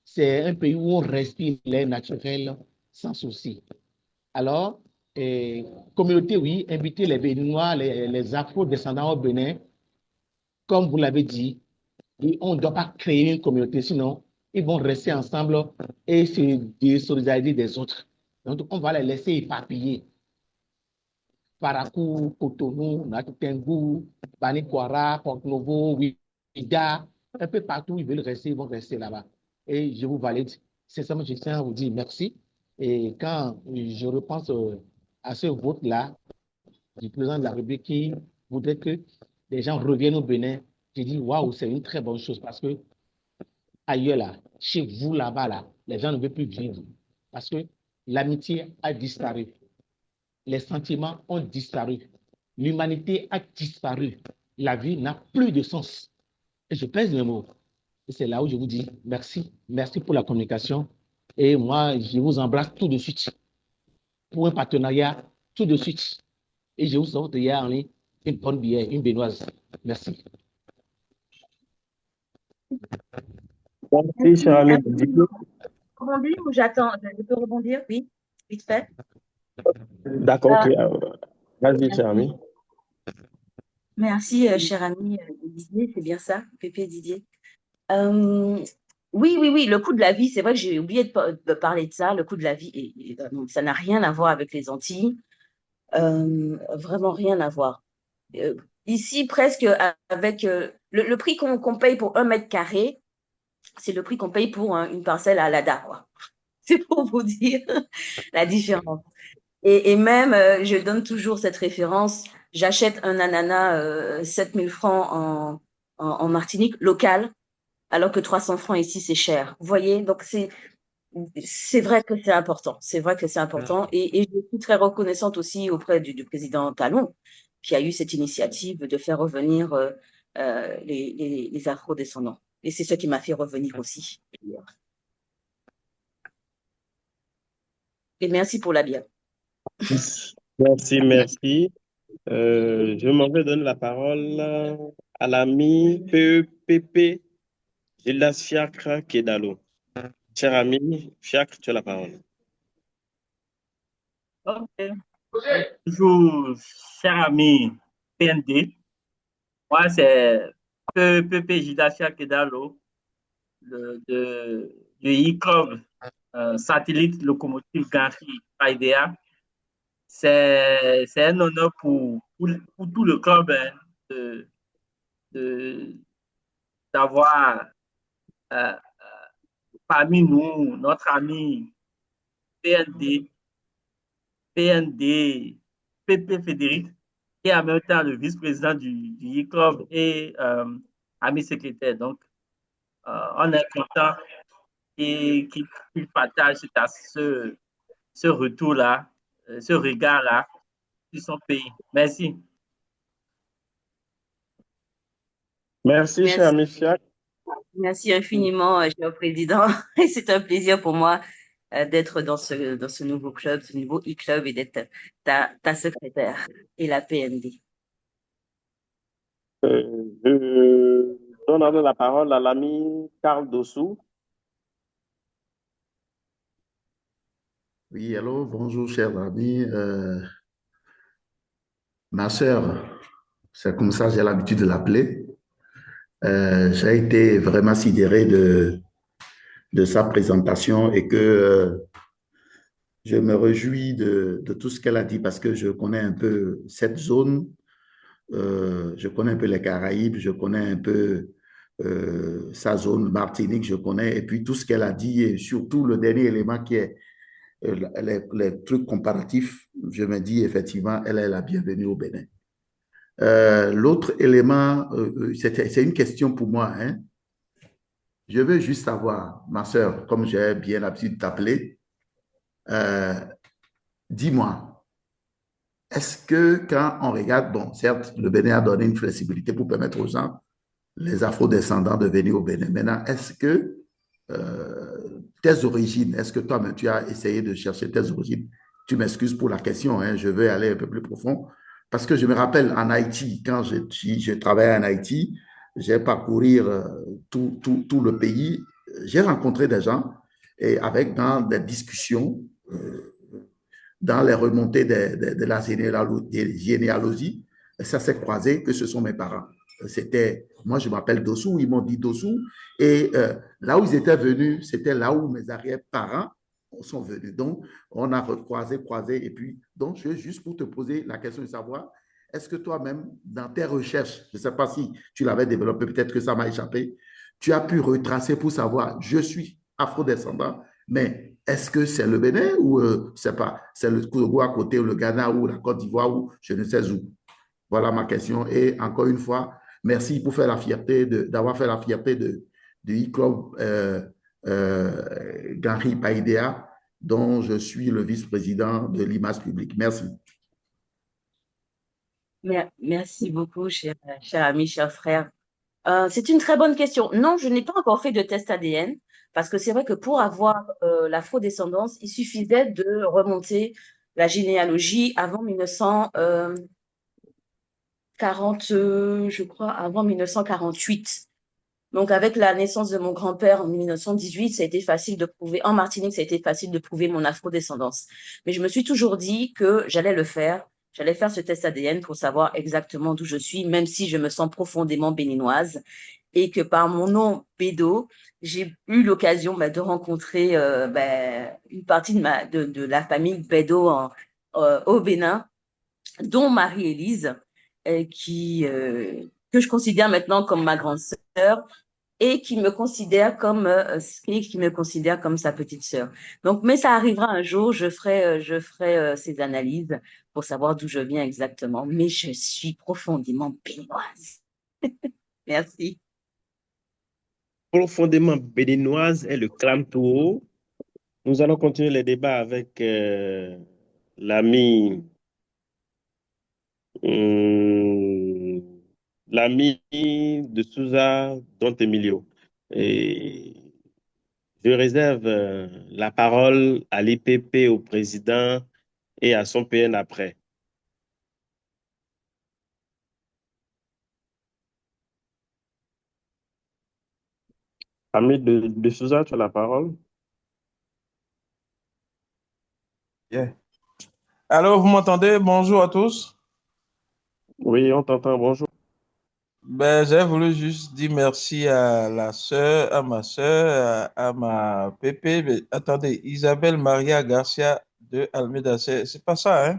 C'est un pays où on respire l'air naturel sans souci. Alors, communauté, oui, inviter les Béninois, les Afro-descendants au Bénin, comme vous l'avez dit, et on ne doit pas créer une communauté, sinon ils vont rester ensemble et se désolidariser des autres. Donc, on va les laisser éparpiller. Parakou, Cotonou, Natutengou, Banikwara, Porto-Novo, Ouida, un peu partout, ils veulent rester, ils vont rester là-bas. Et je vous valide. Sincèrement, je tiens à vous dire merci. Et quand je repense à ce vote-là du président de la République qui voudrait que les gens reviennent au Bénin, j'ai dit, waouh, c'est une très bonne chose parce que ailleurs, là, chez vous, là-bas, là, les gens ne veulent plus vivre parce que l'amitié a disparu. Les sentiments ont disparu. L'humanité a disparu. La vie n'a plus de sens. Et je pèse mes mots. Et c'est là où je vous dis merci. Merci pour la communication. Et moi, je vous embrasse tout de suite pour un partenariat tout de suite. Et je vous souhaite hier en ligne une bonne bière, une bénoise. Merci. Merci, cher ami Didier. Rebondir ou j'attends? Je peux rebondir? Oui, vite fait. D'accord, ok. Vas-y, cher ami. Merci, cher ami Didier, c'est bien ça, Pépé Didier. Oui, le coût de la vie, c'est vrai que j'ai oublié de parler de ça. Le coût de la vie, ça n'a rien à voir avec les Antilles. Vraiment rien à voir. Ici, presque avec le prix qu'on paye pour 1 mètre carré, c'est le prix qu'on paye pour une parcelle à l'ADA, quoi. C'est pour vous dire la différence. Et même, je donne toujours cette référence, j'achète un ananas 7000 francs en Martinique, local, alors que 300 francs ici, c'est cher. Vous voyez? Donc, c'est vrai que c'est important. C'est vrai que c'est important. Et je suis très reconnaissante aussi auprès du président Talon, qui a eu cette initiative de faire revenir les afro-descendants. Et c'est ce qui m'a fait revenir aussi. Et merci pour la bière. Merci. Je m'en vais donner la parole à l'ami PEPP, Gildas Fiacre Kedalo. Cher ami, Fiacre, tu as la parole. Ok. Bonjour, cher ami PND. Moi, c'est PPP Gildas Fiacre Kedalo, du e-club satellite locomotive Gantry Paidea. C'est un honneur pour tout le club d'avoir euh, parmi nous notre ami PND, PP Frédéric, qui est en même temps le vice-président du e-club et ami secrétaire. Donc, on est content qu'il partage ce retour-là, ce regard-là sur son pays. Merci. Merci, cher ami Fiacre. Merci infiniment, cher président. C'est un plaisir pour moi d'être dans ce nouveau club, ce nouveau e-club et d'être ta secrétaire et la PND. Je donne la parole à l'ami Carl Dossou. Oui, allô, bonjour, chers amis. Ma sœur, c'est comme ça j'ai l'habitude de l'appeler. J'ai été vraiment sidéré de sa présentation et que je me réjouis de tout ce qu'elle a dit parce que je connais un peu cette zone, je connais un peu les Caraïbes, je connais un peu sa zone Martinique, je connais, et puis tout ce qu'elle a dit et surtout le dernier élément qui est les trucs comparatifs, je me dis effectivement, elle est la bienvenue au Bénin. L'autre élément, c'est une question pour moi, hein. Je veux juste savoir, ma sœur, comme j'ai bien l'habitude de t'appeler, dis-moi, est-ce que quand on regarde, bon, certes, le Bénin a donné une flexibilité pour permettre aux gens, les afro-descendants, de venir au Bénin. Maintenant, est-ce que tes origines, est-ce que toi-même, tu as essayé de chercher tes origines? Tu m'excuses pour la question, hein, je vais aller un peu plus profond. Parce que je me rappelle en Haïti, quand je travaillais en Haïti, j'ai parcouru tout le pays, j'ai rencontré des gens et dans des discussions, dans les remontées de la généalogie, ça s'est croisé que ce sont mes parents. Moi je m'appelle Dossou, ils m'ont dit Dossou, et là où ils étaient venus, c'était là où mes arrière-parents sont venus. Donc, on a croisé, et puis, donc, juste pour te poser la question de savoir, est-ce que toi-même, dans tes recherches, je ne sais pas si tu l'avais développé, peut-être que ça m'a échappé, tu as pu retracer pour savoir, je suis afro-descendant, mais est-ce que c'est le Bénin ou c'est pas, c'est le Congo à côté, ou le Ghana ou la Côte d'Ivoire ou je ne sais où? Voilà ma question. Et encore une fois, merci pour faire la fierté d'avoir fait la fierté de e-club Gantry Paidea, dont je suis le vice-président de l'image publique. Merci. Merci beaucoup, cher ami, cher frère. C'est une très bonne question. Non, je n'ai pas encore fait de test ADN parce que c'est vrai que pour avoir l'afrodescendance, il suffisait de remonter la généalogie avant 1940, je crois, avant 1948. Donc, avec la naissance de mon grand-père en 1918, ça a été facile de prouver, en Martinique, ça a été facile de prouver mon afrodescendance. Mais je me suis toujours dit que j'allais le faire. J'allais faire ce test ADN pour savoir exactement d'où je suis, même si je me sens profondément béninoise. et que par mon nom Bédo, j'ai eu l'occasion de rencontrer une partie de la famille Bédo au Bénin, dont Marie-Élise, que je considère maintenant comme ma grande sœur et qui me considère comme sa petite sœur. Donc, mais ça arrivera un jour, je ferai ces analyses pour savoir d'où je viens exactement. Mais je suis profondément béninoise. Merci. Profondément béninoise est le clan tout haut. Nous allons continuer les débats avec l'ami de Souza, Don Emilio. Et je réserve la parole à l'IPP, au président et à son PN après. Ami de Souza, tu as la parole. Yeah. Alors, vous m'entendez? Bonjour à tous. Oui, on t'entend. Bonjour. J'ai voulu juste dire merci à ma soeur, à ma pépé. Mais attendez, Isabelle Maria Garcia de Almeida, c'est pas ça, hein?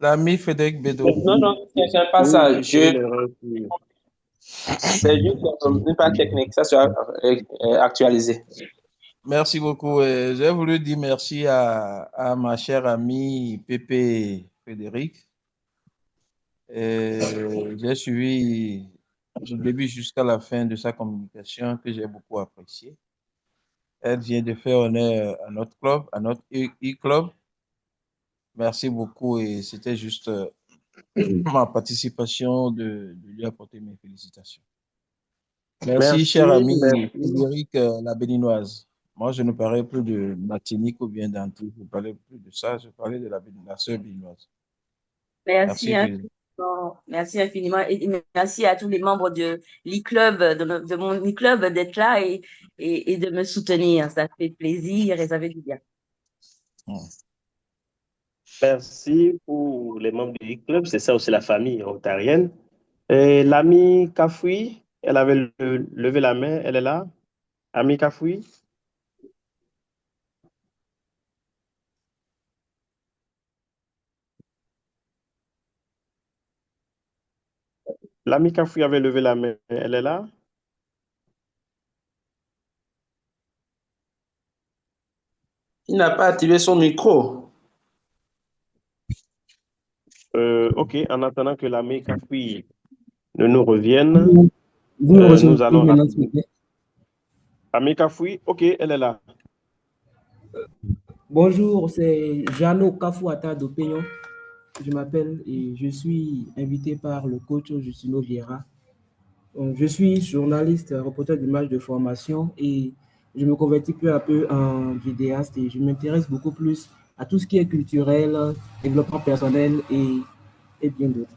L'ami Frédéric Bédo. Non, c'est pas ça. C'est juste une page technique, ça sera actualisé. Merci beaucoup. J'ai voulu dire merci à ma chère amie Pépé Frédéric. J'ai suivi du début jusqu'à la fin de sa communication que j'ai beaucoup apprécié. Elle vient de faire honneur à notre club, à notre e-club. Merci beaucoup et c'était juste ma participation de lui apporter mes félicitations. Merci, cher ami Frédéric, la béninoise. Moi, je ne parlais plus de Martinique ou bien d'Antilles, je ne parlais plus de ça, je parlais de la sœur béninoise. Merci infiniment. Merci infiniment et merci à tous les membres de l'e-club, de mon e-club d'être là et de me soutenir. Ça fait plaisir et ça fait du bien. Merci pour les membres du club, c'est ça aussi la famille ontarienne. L'ami Kafoui, elle avait levé la main, elle est là. Ami Kafoui. L'ami Kafoui avait levé la main, elle est là. Il n'a pas activé son micro. Ok, en attendant que l'ami Kafoui ne nous revienne, nous allons... Ami Kafoui, ok, elle est là. Bonjour, c'est Jano Kafouata d'Opinion. Je m'appelle et je suis invité par le coach Justino Vieira. Je suis journaliste, reporter d'images de formation et je me convertis peu à peu en vidéaste et je m'intéresse beaucoup plus à tout ce qui est culturel, développement personnel et bien d'autres.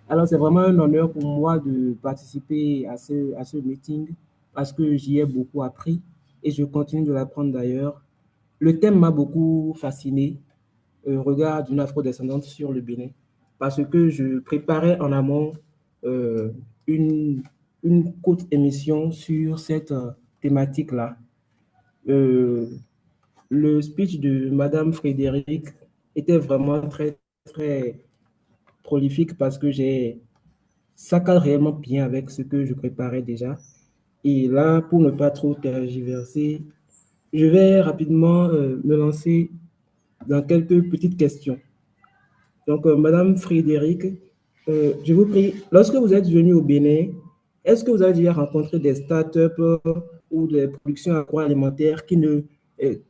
Alors, c'est vraiment un honneur pour moi de participer à ce meeting parce que j'y ai beaucoup appris et je continue de l'apprendre d'ailleurs. Le thème m'a beaucoup fasciné, regard d'une afro-descendante sur le Bénin, parce que je préparais en amont une courte émission sur cette thématique-là. Le speech de Madame Frédéric était vraiment très, très prolifique parce que ça cadre réellement bien avec ce que je préparais déjà. Et là, pour ne pas trop tergiverser, je vais rapidement me lancer dans quelques petites questions. Donc, Madame Frédéric, je vous prie, lorsque vous êtes venu au Bénin, est-ce que vous avez déjà rencontré des startups ou des productions agroalimentaires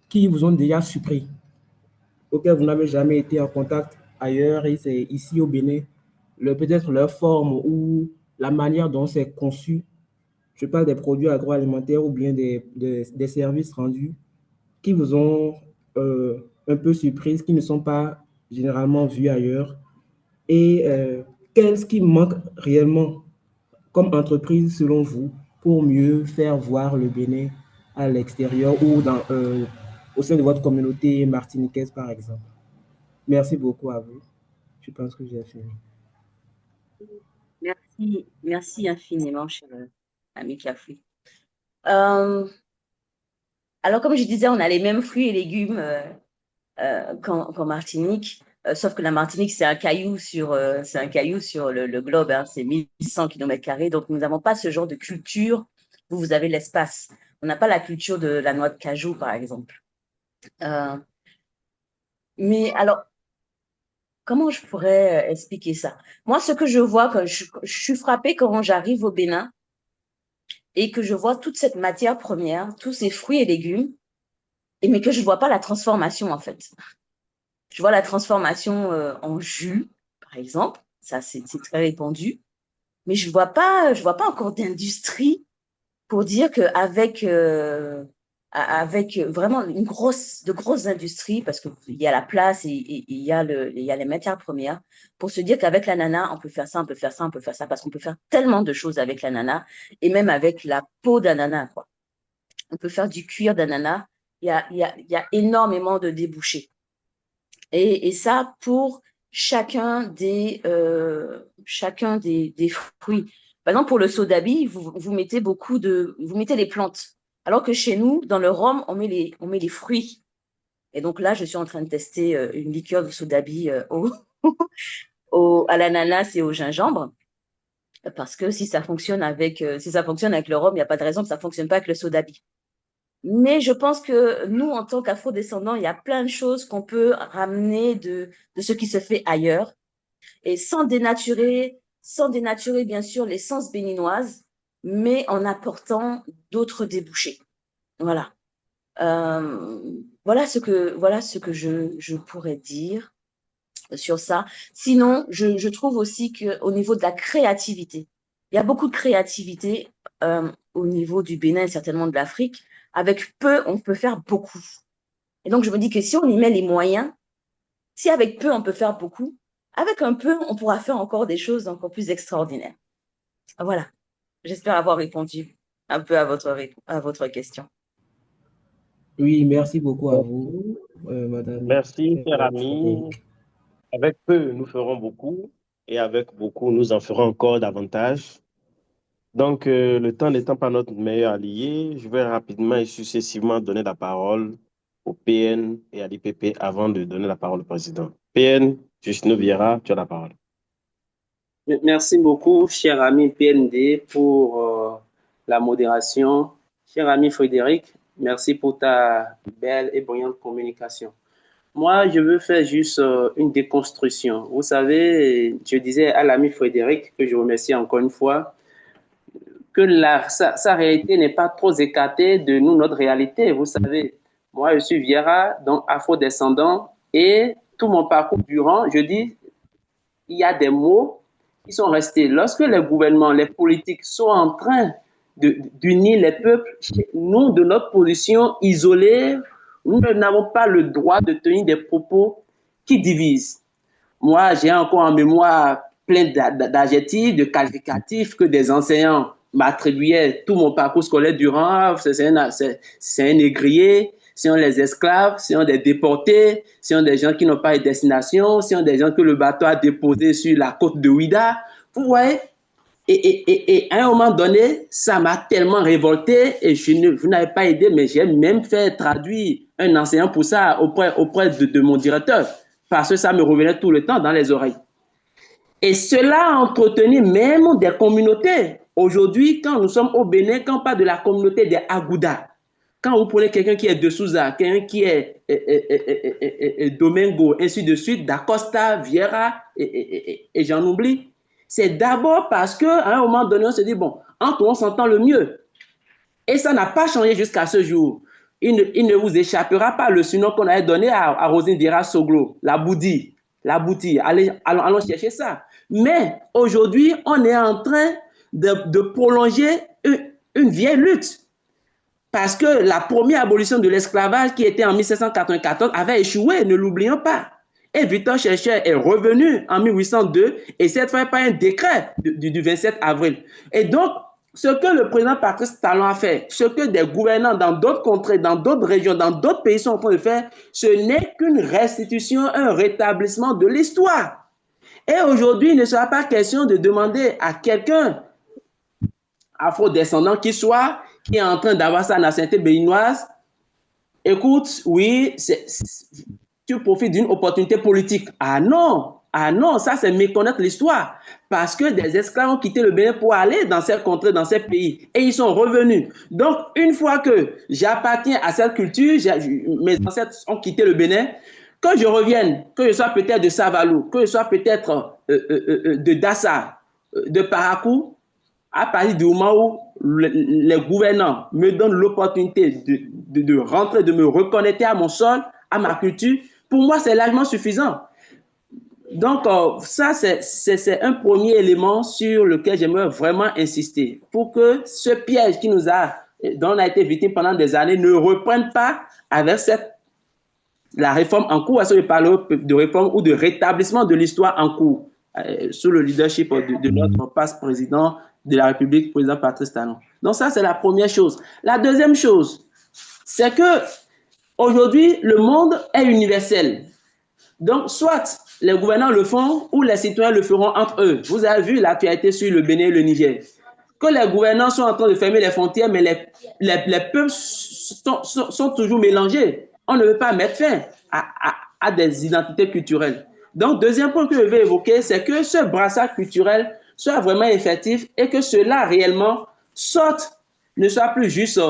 qui vous ont déjà surpris, auxquelles vous n'avez jamais été en contact ailleurs et c'est ici au Bénin, peut-être leur forme ou la manière dont c'est conçu, je parle des produits agroalimentaires ou bien des services rendus qui vous ont un peu surprise, qui ne sont pas généralement vus ailleurs. Et qu'est-ce qui manque réellement comme entreprise selon vous pour mieux faire voir le Bénin à l'extérieur ou au sein de votre communauté martiniquaise, par exemple? Merci beaucoup à vous. Je pense que j'ai fini. Merci infiniment, cher ami Café. Alors, comme je disais, on a les mêmes fruits et légumes qu'en Martinique, sauf que la Martinique, c'est un caillou sur le globe, hein, c'est 1100 km², donc nous n'avons pas ce genre de culture où vous avez l'espace. On n'a pas la culture de la noix de cajou, par exemple. Mais alors, comment je pourrais expliquer ça? Moi, ce que je vois, quand je suis frappée quand j'arrive au Bénin et que je vois toute cette matière première, tous ces fruits et légumes, mais que je ne vois pas la transformation, en fait. Je vois la transformation en jus, par exemple. Ça, c'est très répandu. Mais je vois pas encore d'industrie pour dire qu'avec avec vraiment de grosses industries, parce qu'il y a la place et il y a les matières premières, pour se dire qu'avec l'ananas, on peut faire ça, on peut faire ça, on peut faire ça, parce qu'on peut faire tellement de choses avec l'ananas, et même avec la peau d'ananas, quoi. On peut faire du cuir d'ananas. Il y a énormément de débouchés. Et ça, pour chacun des fruits. Par exemple, pour le sodabi, vous mettez vous mettez les plantes. Alors que chez nous, dans le rhum, on met les fruits. Et donc là, je suis en train de tester une liqueur de sodabi à l'ananas et au gingembre. Parce que si ça fonctionne avec le rhum, il n'y a pas de raison que ça ne fonctionne pas avec le sodabi. Mais je pense que nous, en tant qu'afro-descendants, il y a plein de choses qu'on peut ramener de ce qui se fait ailleurs et sans dénaturer bien sûr l'essence béninoise, mais en apportant d'autres débouchés. Voilà. Voilà ce que je pourrais dire sur ça. Sinon, je trouve aussi qu'au niveau de la créativité, il y a beaucoup de créativité au niveau du Bénin et certainement de l'Afrique. Avec peu, on peut faire beaucoup. Et donc, je me dis que si on y met les moyens, si avec peu, on peut faire beaucoup, avec un peu, on pourra faire encore des choses encore plus extraordinaires. Voilà. J'espère avoir répondu un peu à votre question. Oui, merci beaucoup à vous, Madame Merci, cher ami. Frédéric. Avec peu, nous ferons beaucoup et avec beaucoup, nous en ferons encore davantage. Donc, le temps n'étant pas notre meilleur allié, je vais rapidement et successivement donner la parole au PN et à l'IPP avant de donner la parole au président. PN, Justino Vieira, tu as la parole. Merci beaucoup, cher ami PND, pour la modération. Cher ami Frédéric, merci pour ta belle et brillante communication. Moi, je veux faire juste une déconstruction. Vous savez, je disais à l'ami Frédéric, que je remercie encore une fois, que sa réalité n'est pas trop écartée de nous, notre réalité. Vous savez, moi, je suis Vieira, donc afro-descendant, et tout mon parcours durant, je dis, il y a des mots qui sont restés. Lorsque les gouvernements, les politiques sont en train d'unir les peuples, nous, de notre position isolée, nous n'avons pas le droit de tenir des propos qui divisent. Moi, j'ai encore en mémoire plein d'adjectifs, de qualificatifs que des enseignants m'attribuaient tout mon parcours scolaire durant. C'est un négrier, c'est les esclaves, c'est des déportés, c'est des gens qui n'ont pas de destination, c'est des gens que le bateau a déposé sur la côte de Ouida. Vous voyez? Et à un moment donné, ça m'a tellement révolté et vous n'avez pas aidé, mais j'ai même fait traduire un enseignant pour ça auprès de mon directeur parce que ça me revenait tout le temps dans les oreilles. Et cela a entretenu même des communautés. Aujourd'hui, quand nous sommes au Bénin, quand on parle de la communauté des Agouda, quand vous prenez quelqu'un qui est de Souza, quelqu'un qui est Domingo, ainsi de suite, d'Acosta, Vieira, et j'en oublie, c'est d'abord parce qu'à un moment donné, on se dit, bon, entre on s'entend le mieux. Et ça n'a pas changé jusqu'à ce jour. Il ne vous échappera pas le surnom qu'on avait donné à Rosine Dira Soglo, la Boudi. Allons chercher ça. Mais aujourd'hui, on est en train de prolonger une vieille lutte. Parce que la première abolition de l'esclavage qui était en 1794 avait échoué, ne l'oublions pas. Et Victor Schœlcher est revenu en 1802 et cette fois par un décret du 27 avril. Et donc, ce que le président Patrice Talon a fait, ce que des gouvernants dans d'autres contrées, dans d'autres régions, dans d'autres pays sont en train de faire, ce n'est qu'une restitution, un rétablissement de l'histoire. Et aujourd'hui, il ne sera pas question de demander à quelqu'un afro-descendant qui est en train d'avoir sa nationalité béninoise, écoute, oui, tu profites d'une opportunité politique. Ah non, ça c'est méconnaître l'histoire. Parce que des esclaves ont quitté le Bénin pour aller dans ces contrées, dans ces pays, et ils sont revenus. Donc, une fois que j'appartiens à cette culture, mes ancêtres ont quitté le Bénin, que je revienne, que je sois peut-être de Savalou, que je sois peut-être de Dassa, de Parakou, à partir du moment où les gouvernants me donnent l'opportunité de rentrer, de me reconnecter à mon sol, à ma culture, pour moi, c'est largement suffisant. Donc, ça, c'est un premier élément sur lequel j'aimerais vraiment insister pour que ce piège dont on a été victime pendant des années ne reprenne pas avec la réforme en cours. Est-ce que je parle de réforme ou de rétablissement de l'histoire en cours sous le leadership de notre passe-président de la République, président Patrice Talon. Donc ça, c'est la première chose. La deuxième chose, c'est que aujourd'hui, le monde est universel. Donc, soit les gouvernants le font ou les citoyens le feront entre eux. Vous avez vu l'actualité sur le Bénin et le Niger. Que les gouvernants sont en train de fermer les frontières, mais les peuples sont toujours mélangés. On ne veut pas mettre fin à des identités culturelles. Donc, deuxième point que je vais évoquer, c'est que ce brassage culturel soit vraiment effectif et que cela réellement ne soit plus juste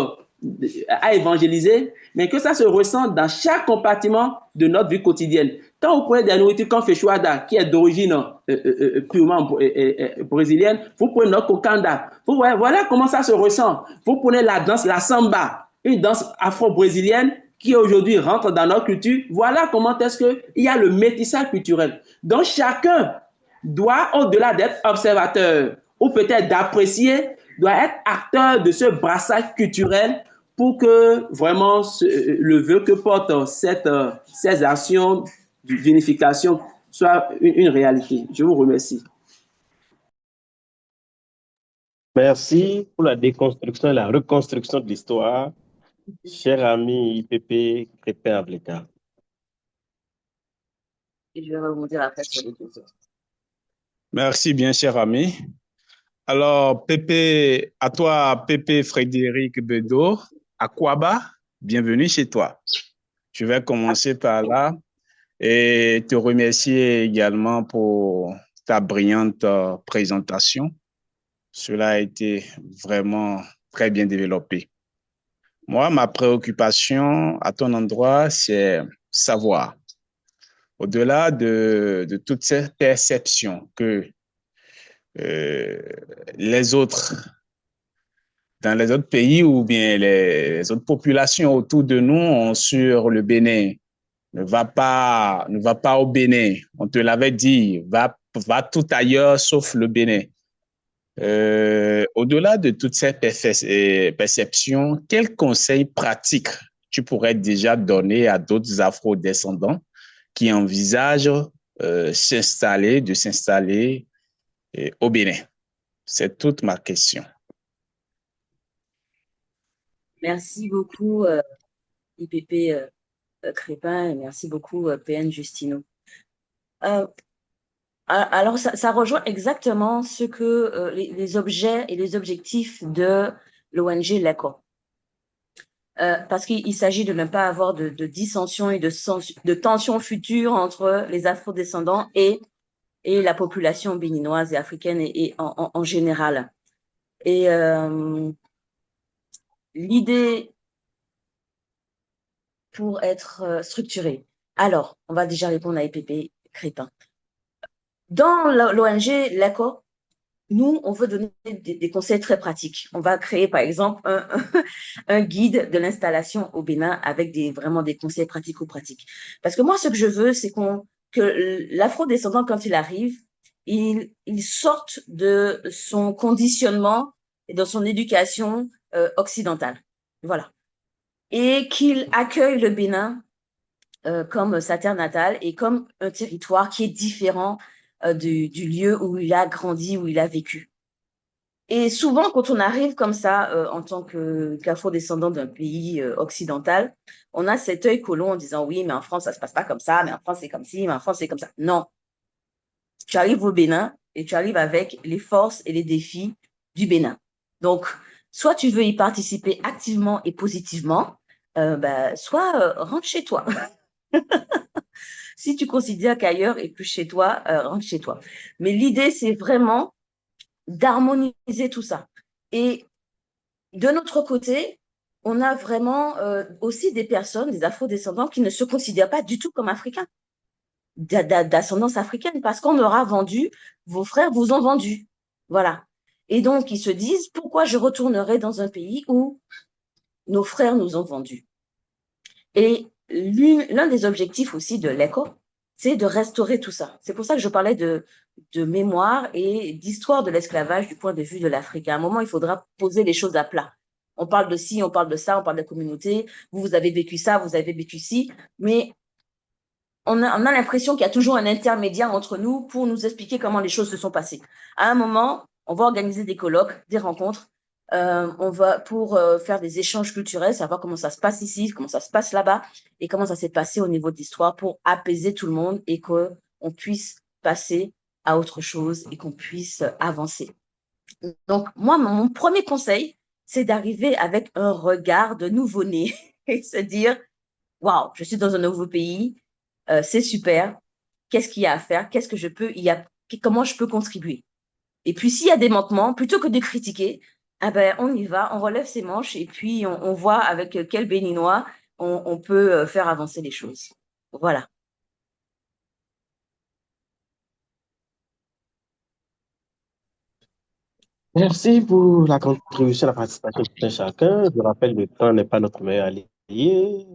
à évangéliser, mais que ça se ressente dans chaque compartiment de notre vie quotidienne. Quand vous prenez des nourritures comme feijoada, qui est d'origine purement brésilienne, vous prenez notre cocanda. Voilà comment ça se ressent. Vous prenez la danse, la samba, une danse afro-brésilienne qui aujourd'hui rentre dans notre culture. Voilà comment est-ce qu'il y a le métissage culturel. Donc chacun doit, au-delà d'être observateur ou peut-être d'apprécier, doit être acteur de ce brassage culturel pour que vraiment le vœu que portent ces actions d'unification soit une réalité. Je vous remercie. Merci pour la déconstruction et la reconstruction de l'histoire, cher ami IPP Crépin-Ableka. Et je vais rebondir après sur les deux autres. Merci bien, cher ami. Alors, à toi, Pépé Frédéric Bedo, Akwaba, bienvenue chez toi. Je vais commencer par là et te remercier également pour ta brillante présentation. Cela a été vraiment très bien développé. Moi, ma préoccupation à ton endroit, c'est savoir, au-delà de toutes ces perceptions que dans les autres pays ou bien les autres populations autour de nous ont sur le Bénin, ne va pas au Bénin. On te l'avait dit, va tout ailleurs sauf le Bénin. Au-delà de toutes ces perceptions, quels conseils pratiques tu pourrais déjà donner à d'autres afro-descendants qui envisagent de s'installer au Bénin? C'est toute ma question. Merci beaucoup, IPP Crépin, et merci beaucoup, PN Justino. Alors, ça rejoint exactement ce que les objets et les objectifs de l'ONG LECO. Parce qu'il s'agit de ne pas avoir de dissension et de tensions futures entre les afro-descendants et la population béninoise et africaine et en général. Et l'idée pour être structurée. Alors, on va déjà répondre à IPP Crépin. Dans l'ONG LECO, nous, on veut donner des conseils très pratiques. On va créer, par exemple, un guide de l'installation au Bénin avec vraiment des conseils pratico-pratiques. Parce que moi, ce que je veux, c'est que l'afro-descendant, quand il arrive, il sorte de son conditionnement et de son éducation occidentale. Voilà. Et qu'il accueille le Bénin comme sa terre natale et comme un territoire qui est différent du lieu où il a grandi, où il a vécu. Et souvent, quand on arrive comme ça, en tant qu'afro-descendant d'un pays occidental, on a cet œil colon en disant « Oui, mais en France, ça se passe pas comme ça, mais en France, c'est comme ci, mais en France, c'est comme ça. » Non. tu arrives au Bénin et tu arrives avec les forces et les défis du Bénin. Donc, soit tu veux y participer activement et positivement, soit rentre chez toi. Si tu considères qu'ailleurs est plus chez toi, rentre chez toi. Mais l'idée, c'est vraiment d'harmoniser tout ça. Et de notre côté, on a vraiment aussi des personnes, des afro-descendants qui ne se considèrent pas du tout comme africains, d'ascendance africaine, parce qu'on leur a vendu, vos frères vous ont vendu. Voilà. Et donc, ils se disent, pourquoi je retournerai dans un pays où nos frères nous ont vendus? Et l'un des objectifs aussi de l'éco, c'est de restaurer tout ça. C'est pour ça que je parlais de mémoire et d'histoire de l'esclavage du point de vue de l'Afrique. À un moment, il faudra poser les choses à plat. On parle de ci, on parle de ça, on parle de communauté. Vous avez vécu ça, vous avez vécu ci. Mais on a l'impression qu'il y a toujours un intermédiaire entre nous pour nous expliquer comment les choses se sont passées. À un moment, on va organiser des colloques, des rencontres. On va pour faire des échanges culturels, savoir comment ça se passe ici, comment ça se passe là-bas et comment ça s'est passé au niveau de l'histoire pour apaiser tout le monde et qu'on puisse passer à autre chose et qu'on puisse avancer. Donc, moi, mon premier conseil, c'est d'arriver avec un regard de nouveau-né et se dire, waouh, je suis dans un nouveau pays, c'est super. Qu'est-ce qu'il y a à faire? Qu'est-ce que je peux, comment je peux contribuer? Et puis, s'il y a des manquements, plutôt que de critiquer, on y va, on relève ses manches et puis on voit avec quel béninois on peut faire avancer les choses. Voilà. Merci pour la contribution, la participation de tout un chacun. Je rappelle, le temps n'est pas notre meilleur allié.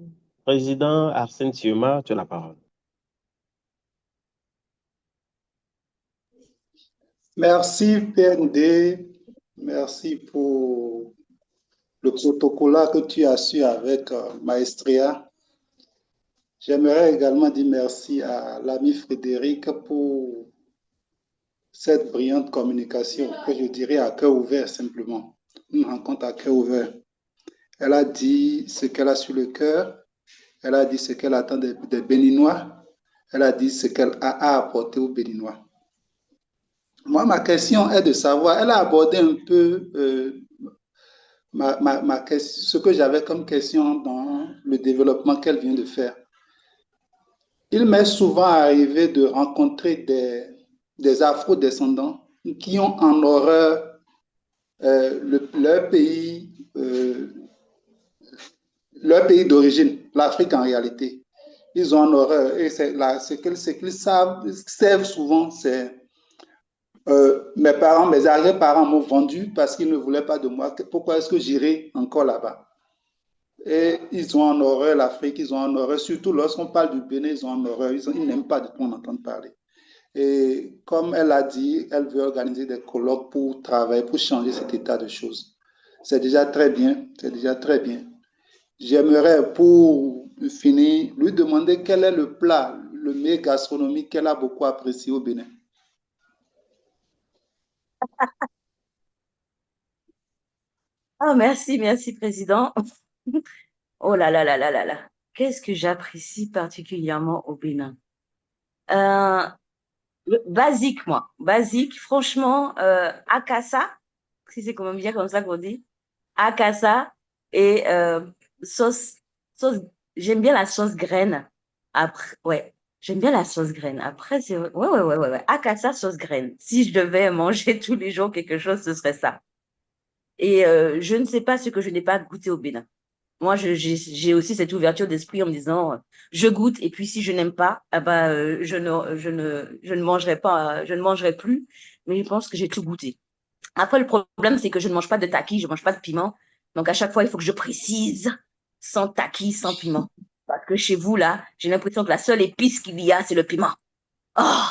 Président Arsène Thiuma, tu as la parole. Merci PND, merci pour le protocole que tu as su avec Maestria. J'aimerais également dire merci à l'ami Frédéric pour cette brillante communication que je dirais à cœur ouvert simplement. Une rencontre à cœur ouvert. Elle a dit ce qu'elle a sur le cœur, elle a dit ce qu'elle attend des Béninois, elle a dit ce qu'elle a à apporter aux Béninois. Moi, ma question est de savoir, elle a abordé un peu ce que j'avais comme question dans le développement qu'elle vient de faire. Il m'est souvent arrivé de rencontrer des afro-descendants qui ont en horreur leur pays d'origine, l'Afrique en réalité. Ils ont en horreur. Et ce qu'ils savent souvent, c'est mes parents, mes arrière-parents m'ont vendu parce qu'ils ne voulaient pas de moi. Pourquoi est-ce que j'irai encore là-bas? Et ils ont en horreur l'Afrique, ils ont en horreur, surtout lorsqu'on parle du Bénin, ils ont en horreur, ils n'aiment pas du tout en entendre parler. Et comme elle a dit, elle veut organiser des colloques pour travailler, pour changer cet état de choses. C'est déjà très bien, c'est déjà très bien. J'aimerais, pour finir, lui demander quel est le plat, le meilleur gastronomique qu'elle a beaucoup apprécié au Bénin. Oh, merci, Président. Oh là là là là là là. Qu'est-ce que j'apprécie particulièrement au Bénin? Basique, moi. Basique, franchement, akassa, si c'est comme bien comme ça qu'on dit. Akassa et sauce, j'aime bien la sauce graine. Après, ouais, j'aime bien la sauce graine. Après, c'est, ouais. Akassa, sauce graine. Si je devais manger tous les jours quelque chose, ce serait ça. Et je ne sais pas ce que je n'ai pas goûté au Bénin. Moi, j'ai aussi cette ouverture d'esprit en me disant, je goûte et puis si je n'aime pas, je ne mangerai pas, je ne mangerai plus. Mais je pense que j'ai tout goûté. Après, le problème, c'est que je ne mange pas de taki, je ne mange pas de piment. Donc, à chaque fois, il faut que je précise sans taki, sans piment. Parce que chez vous, là, j'ai l'impression que la seule épice qu'il y a, c'est le piment. Oh,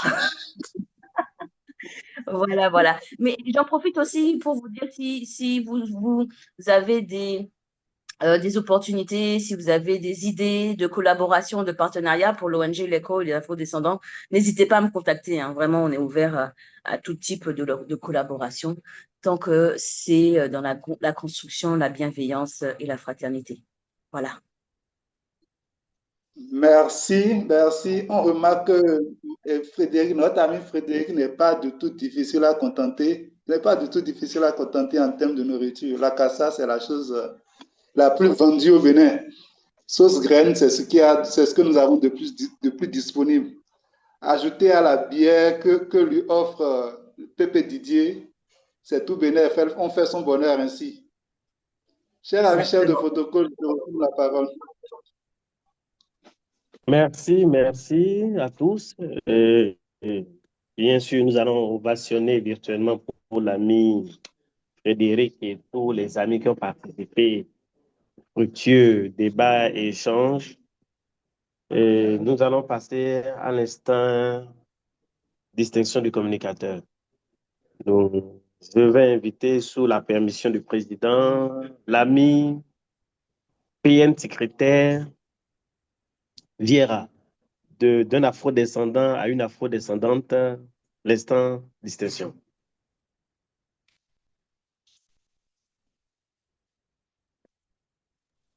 voilà. Mais j'en profite aussi pour vous dire si vous avez des opportunités, si vous avez des idées de collaboration, de partenariat pour l'ONG L'Écho et les Afro-descendants, n'hésitez pas à me contacter. Hein. Vraiment, on est ouvert à tout type de collaboration tant que c'est dans la construction, la bienveillance et la fraternité. Voilà. Merci, merci. On remarque que Frédéric, notre ami Frédéric n'est pas du tout difficile à contenter. Il n'est pas du tout difficile à contenter en termes de nourriture. La cassa, c'est la chose la plus vendue au Bénin. Sauce graine, c'est ce que nous avons de plus disponible. Ajouté à la bière que lui offre Pépé Didier, c'est tout Bénin. On fait son bonheur ainsi. Cher ami chef de protocole, je te retrouve la parole. Merci à tous. Et bien sûr, nous allons ovationner virtuellement pour l'ami Frédéric et tous les amis qui ont participé. Fructueux débat et échange. Et nous allons passer à l'instant distinction du communicateur. Donc, je vais inviter, sous la permission du président, l'ami PN secrétaire Viera, d'un afro-descendant à une afro-descendante, l'instant distinction.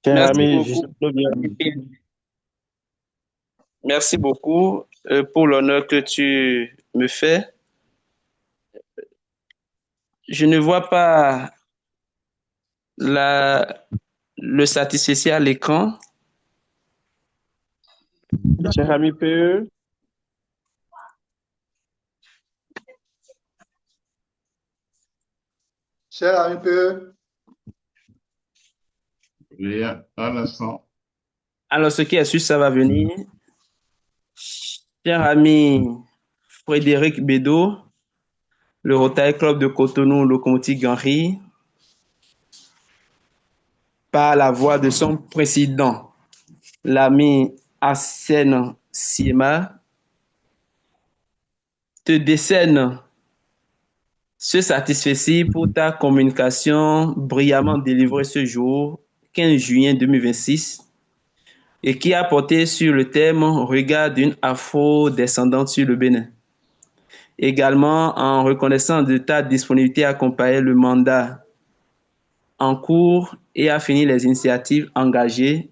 Cher Merci ami, beaucoup. Merci beaucoup pour l'honneur que tu me fais. Je ne vois pas le satisfait à l'écran. Cher ami PE. Cher ami PE. Oui, un instant. Alors, ce qui est sûr, ça va venir. Cher ami Frédéric Bédot, le Rotary Club de Cotonou, Locomotive Ganri, par la voix de son président, l'ami Hassen Siema, te décerne ce satisfait pour ta communication brillamment délivrée ce jour, 15 juin 2026, et qui a porté sur le thème Regard d'une afro-descendante sur le Bénin. Également, en reconnaissant de ta disponibilité à accompagner le mandat en cours et à finir les initiatives engagées,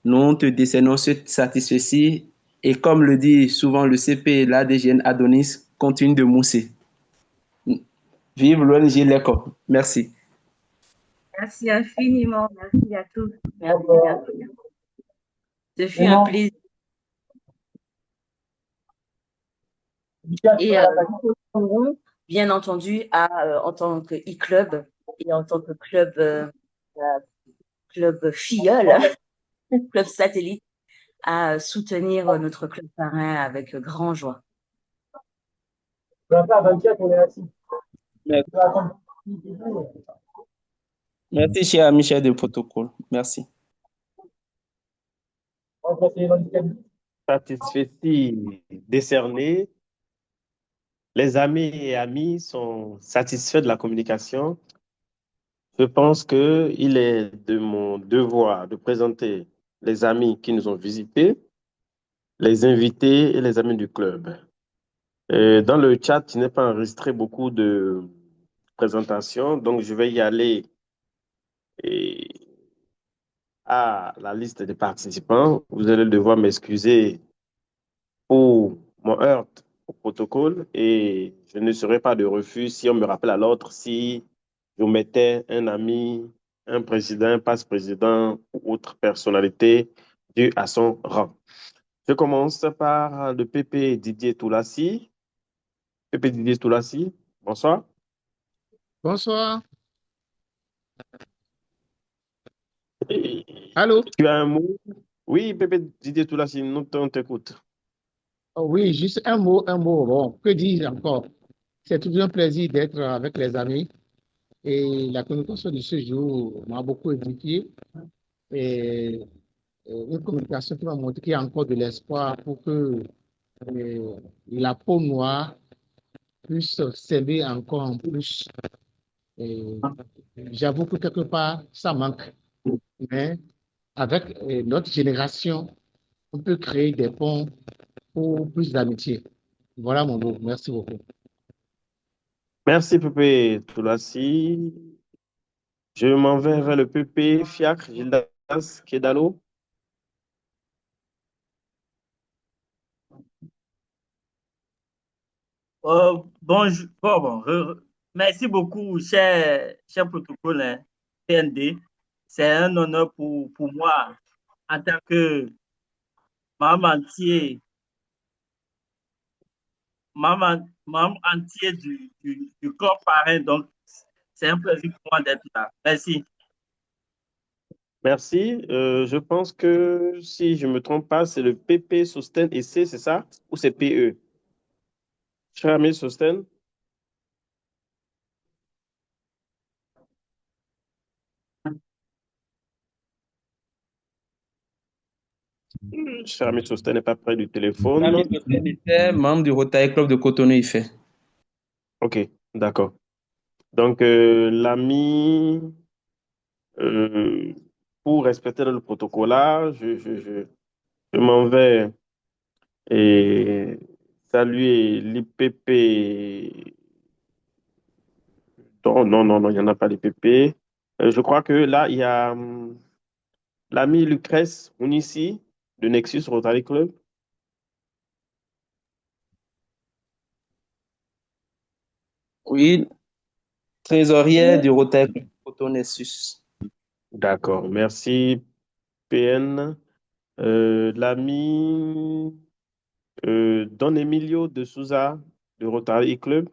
nous te décernons ce satisfait et comme le dit souvent le CP et l'ADGN Adonis, continue de mousser. Vive l'ONG LECO. Merci. Merci infiniment. Merci à tous. Merci. Ce fut un plaisir. Et nous continuerons, bien entendu, en tant que e-club et en tant que club filleul, club satellite, à soutenir notre club parrain avec grand joie. Merci, cher Michel de protocole. Merci. Satisfait décerné. Les amis et amis sont satisfaits de la communication. Je pense qu'il est de mon devoir de présenter les amis qui nous ont visités, les invités et les amis du club. Dans le chat, il n'est pas enregistré beaucoup de présentations, donc je vais y aller à la liste des participants. Vous allez devoir m'excuser pour mon heurte au protocole et je ne serai pas de refus si on me rappelle à l'ordre si je mettais un ami, un président, un passe-président ou autre personnalité due à son rang. Je commence par le PP Didier Toulassi. PP Didier Toulassi, bonsoir. Bonsoir. Allô? Tu as un mot? Oui, PP Didier Toulassi, nous t'écoute. Oh oui, juste un mot. Bon, que dis-je encore? C'est toujours un plaisir d'être avec les amis. Et la communication de ce jour m'a beaucoup édifié. Et une communication qui m'a montré qu'il y a encore de l'espoir pour que la peau noire puisse s'aimer encore en plus. J'avoue que quelque part, ça manque. Mais avec notre génération, on peut créer des ponts pour plus d'amitié. Voilà mon mot. Merci beaucoup. Merci, Pépé Toulassi. Je m'en vais vers le Pépé Fiacre Gildas Kedalo. Bonjour, merci beaucoup, cher protocole, hein, PND. C'est un honneur pour moi en tant que membre entier, membre entier du corps parrain. Donc, c'est un plaisir pour moi d'être là. Merci. Merci. Je pense que si je ne me trompe pas, c'est le PP Sosten et C, c'est ça? Ou c'est PE? Cher ami Sosten? Cher ami Sosten n'est pas près du L'ami téléphone. Sosten était membre du Rotary Club de Cotonou, il fait. Ok, d'accord. Donc, l'ami, euh, pour respecter le protocole là, je m'en vais et saluer l'IPP. Non, non, non, non, il n'y en a pas d'IPP. Je crois que là, il y a l'ami Lucrèce Mounici de Nexus Rotary Club. Oui, trésorier du Rotary Club de Cotonou. D'accord, merci PN. L'ami Don Emilio de Souza de Rotary Club.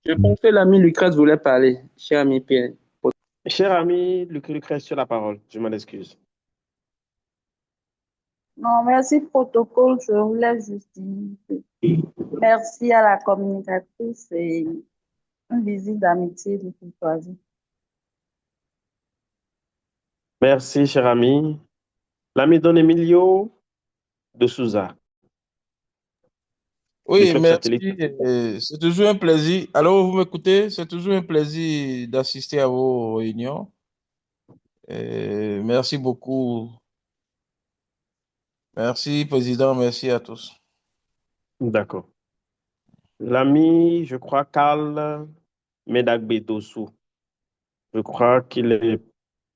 Je pense que l'ami Lucas voulait parler, cher ami Pierre. Cher ami Lucrèce, sur la parole, je m'en excuse. Non, merci protocole. Je voulais juste dire merci à la communicatrice et une visite d'amitié de courtoisie. Merci, cher ami. L'ami Don Emilio de Souza. Oui, Club merci. satellite. C'est toujours un plaisir. Alors, vous m'écoutez? C'est toujours un plaisir d'assister à vos réunions. Merci beaucoup. Merci, Président. Merci à tous. D'accord. L'ami, je crois, Karl Medagbe-Dossou. Je crois qu'il est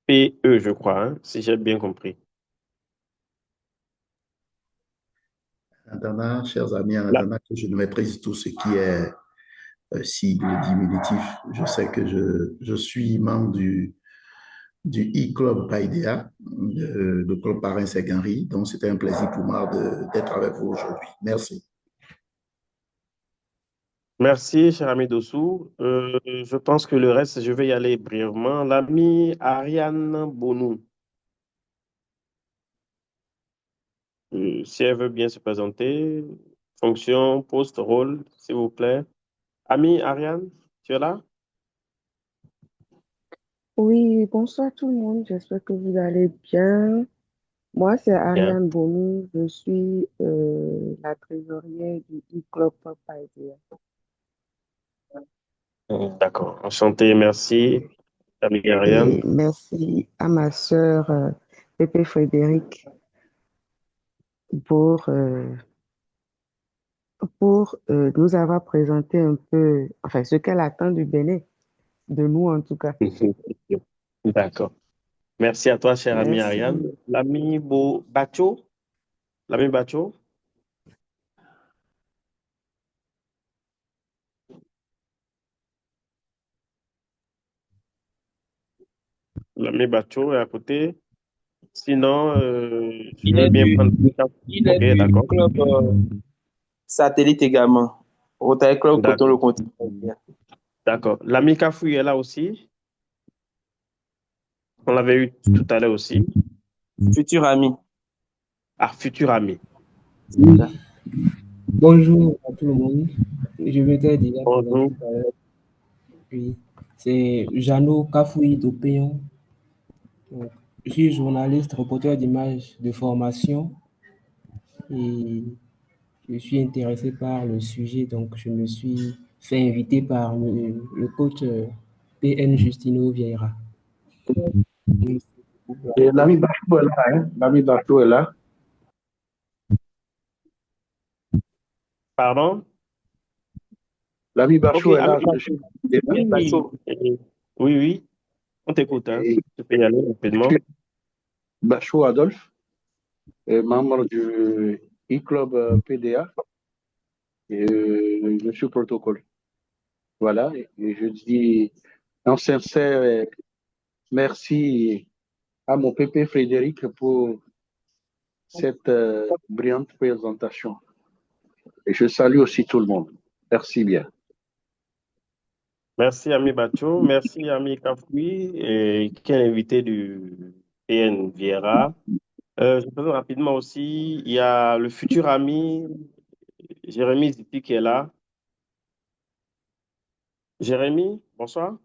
PE, je crois, hein, si j'ai bien compris. En attendant, chers amis, en attendant que je ne maîtrise tout ce qui est sigle diminutif, je sais que je suis membre du e-club Paidea, le club parrain Séganri. Donc, c'était un plaisir pour moi d'être avec vous aujourd'hui. Merci. Merci, cher ami Dossou. Je pense que le reste, je vais y aller brièvement. L'ami Ariane Bonou, si elle veut bien se présenter, fonction, poste, rôle, s'il vous plaît. Ami Ariane, tu es là? Oui, bonsoir tout le monde, j'espère que vous allez bien. Moi, c'est Bien. Ariane Bonou, je suis la trésorière du e-club Papadia. D'accord. Enchanté, merci, ami Ariane. Et merci à ma sœur Pépé Frédéric pour, nous avoir présenté un peu, enfin, ce qu'elle attend du Bénin, de nous en tout cas. D'accord. Merci à toi, cher ami Merci. Ariane. L'ami Bacho, l'ami Bacho. L'ami Bacho est à côté. Sinon, je Il veux est bien du, prendre. il est Ok, du d'accord. club satellite également. Rotary Club Cotonou D'accord. continue. D'accord. L'ami Kafouille est là aussi. On l'avait eu tout à l'heure aussi. Futur ami. Ah, futur ami. Oui. Bonjour à tout le monde. Je m'étais déjà présenté Bonjour. tout à l'heure. Oui, c'est Jeannot Kafoui d'Opéon. Donc, je suis journaliste, reporter d'images de formation et je suis intéressé par le sujet. Donc, je me suis fait inviter par le coach PN Justino Vieira. Et l'ami Bachou est là, hein? L'ami Bachou est là. Pardon? L'ami Ok, Bachou est là. ami. Oui, Bachou. oui, oui. On t'écoute, hein. Tu peux y aller rapidement. Bachou Adolphe est membre du e-club PDA. Je suis protocole. Voilà, et je dis un sincère merci à mon pépé Frédéric pour cette brillante présentation. Et je salue aussi tout le monde. Merci bien. Merci, ami Bacho. Merci, ami Kafoui, qui est invité du PN Viera. Je présente rapidement aussi, il y a le futur ami Jérémy Zipi qui est là. Jérémy, bonsoir.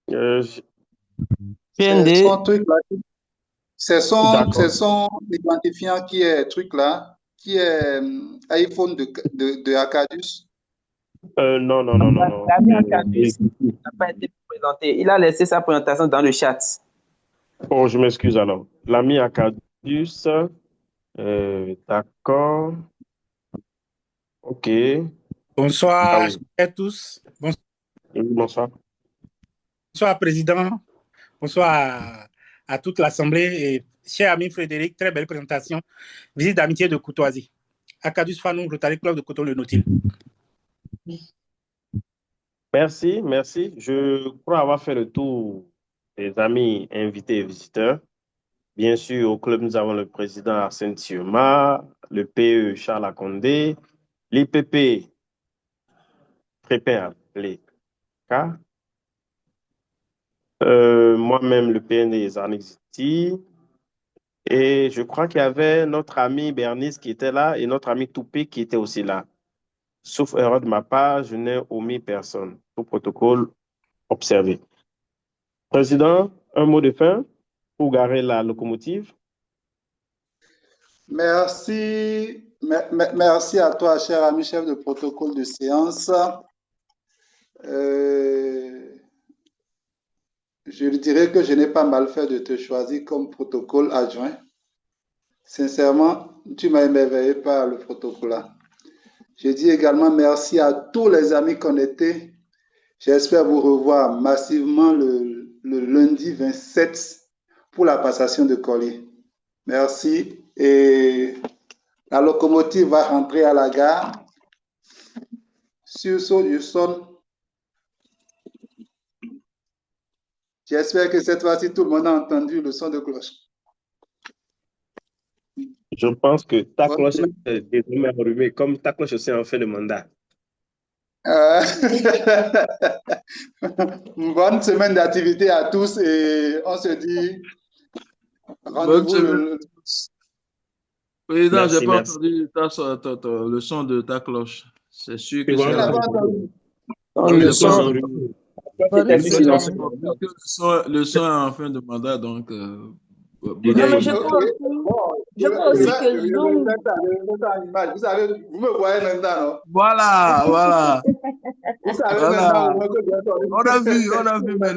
C'est son truc là. C'est son identifiant qui est truc là, qui est iPhone de Acadus. Non. L'ami Acadus n'a pas été présenté. Il a laissé sa présentation dans le chat. Oh, je m'excuse alors. L'ami Acadus, d'accord. Ok. Bonsoir à tous. Bonsoir. Bonsoir, Président. Bonsoir à toute l'Assemblée. Cher ami Frédéric, très belle présentation. Visite d'amitié de courtoisie. Acadus Fanou, Rotary Club de Coton-le-Nautil. Merci. Je crois avoir fait le tour des amis invités et visiteurs. Bien sûr, au club, nous avons le président Arsène Thiuma, le PE Charles Akondé, l'IPP Trépin Léka, moi-même le PND Zarnik Ziti, et je crois qu'il y avait notre ami Bernice qui était là et notre ami Toupé qui était aussi là. Sauf erreur de ma part, je n'ai omis personne. Tout protocole observé. Président, un mot de fin pour garer la locomotive. Merci à toi, cher ami chef de protocole de séance. Je dirais que je n'ai pas mal fait de te choisir comme protocole adjoint. Sincèrement, tu m'as émerveillé par le protocole là. Je dis également merci à tous les amis connectés. J'espère vous revoir massivement le lundi 27 pour la passation de colis. Merci. Et la locomotive va rentrer à la gare. Sur ce, je sonne. J'espère que cette fois-ci, tout le monde a entendu le son de cloche. Je pense que ta cloche est désormais enrhumée, comme ta cloche aussi en fin de mandat. Bonne semaine d'activité à tous et on se dit rendez-vous. Président, je n'ai pas entendu le son de ta cloche. C'est sûr que c'est le son est en fin de mandat, donc. Je crois aussi que Zoom. Vous savez, vous me voyez maintenant, non? Voilà. Vous savez maintenant. On a vu maintenant.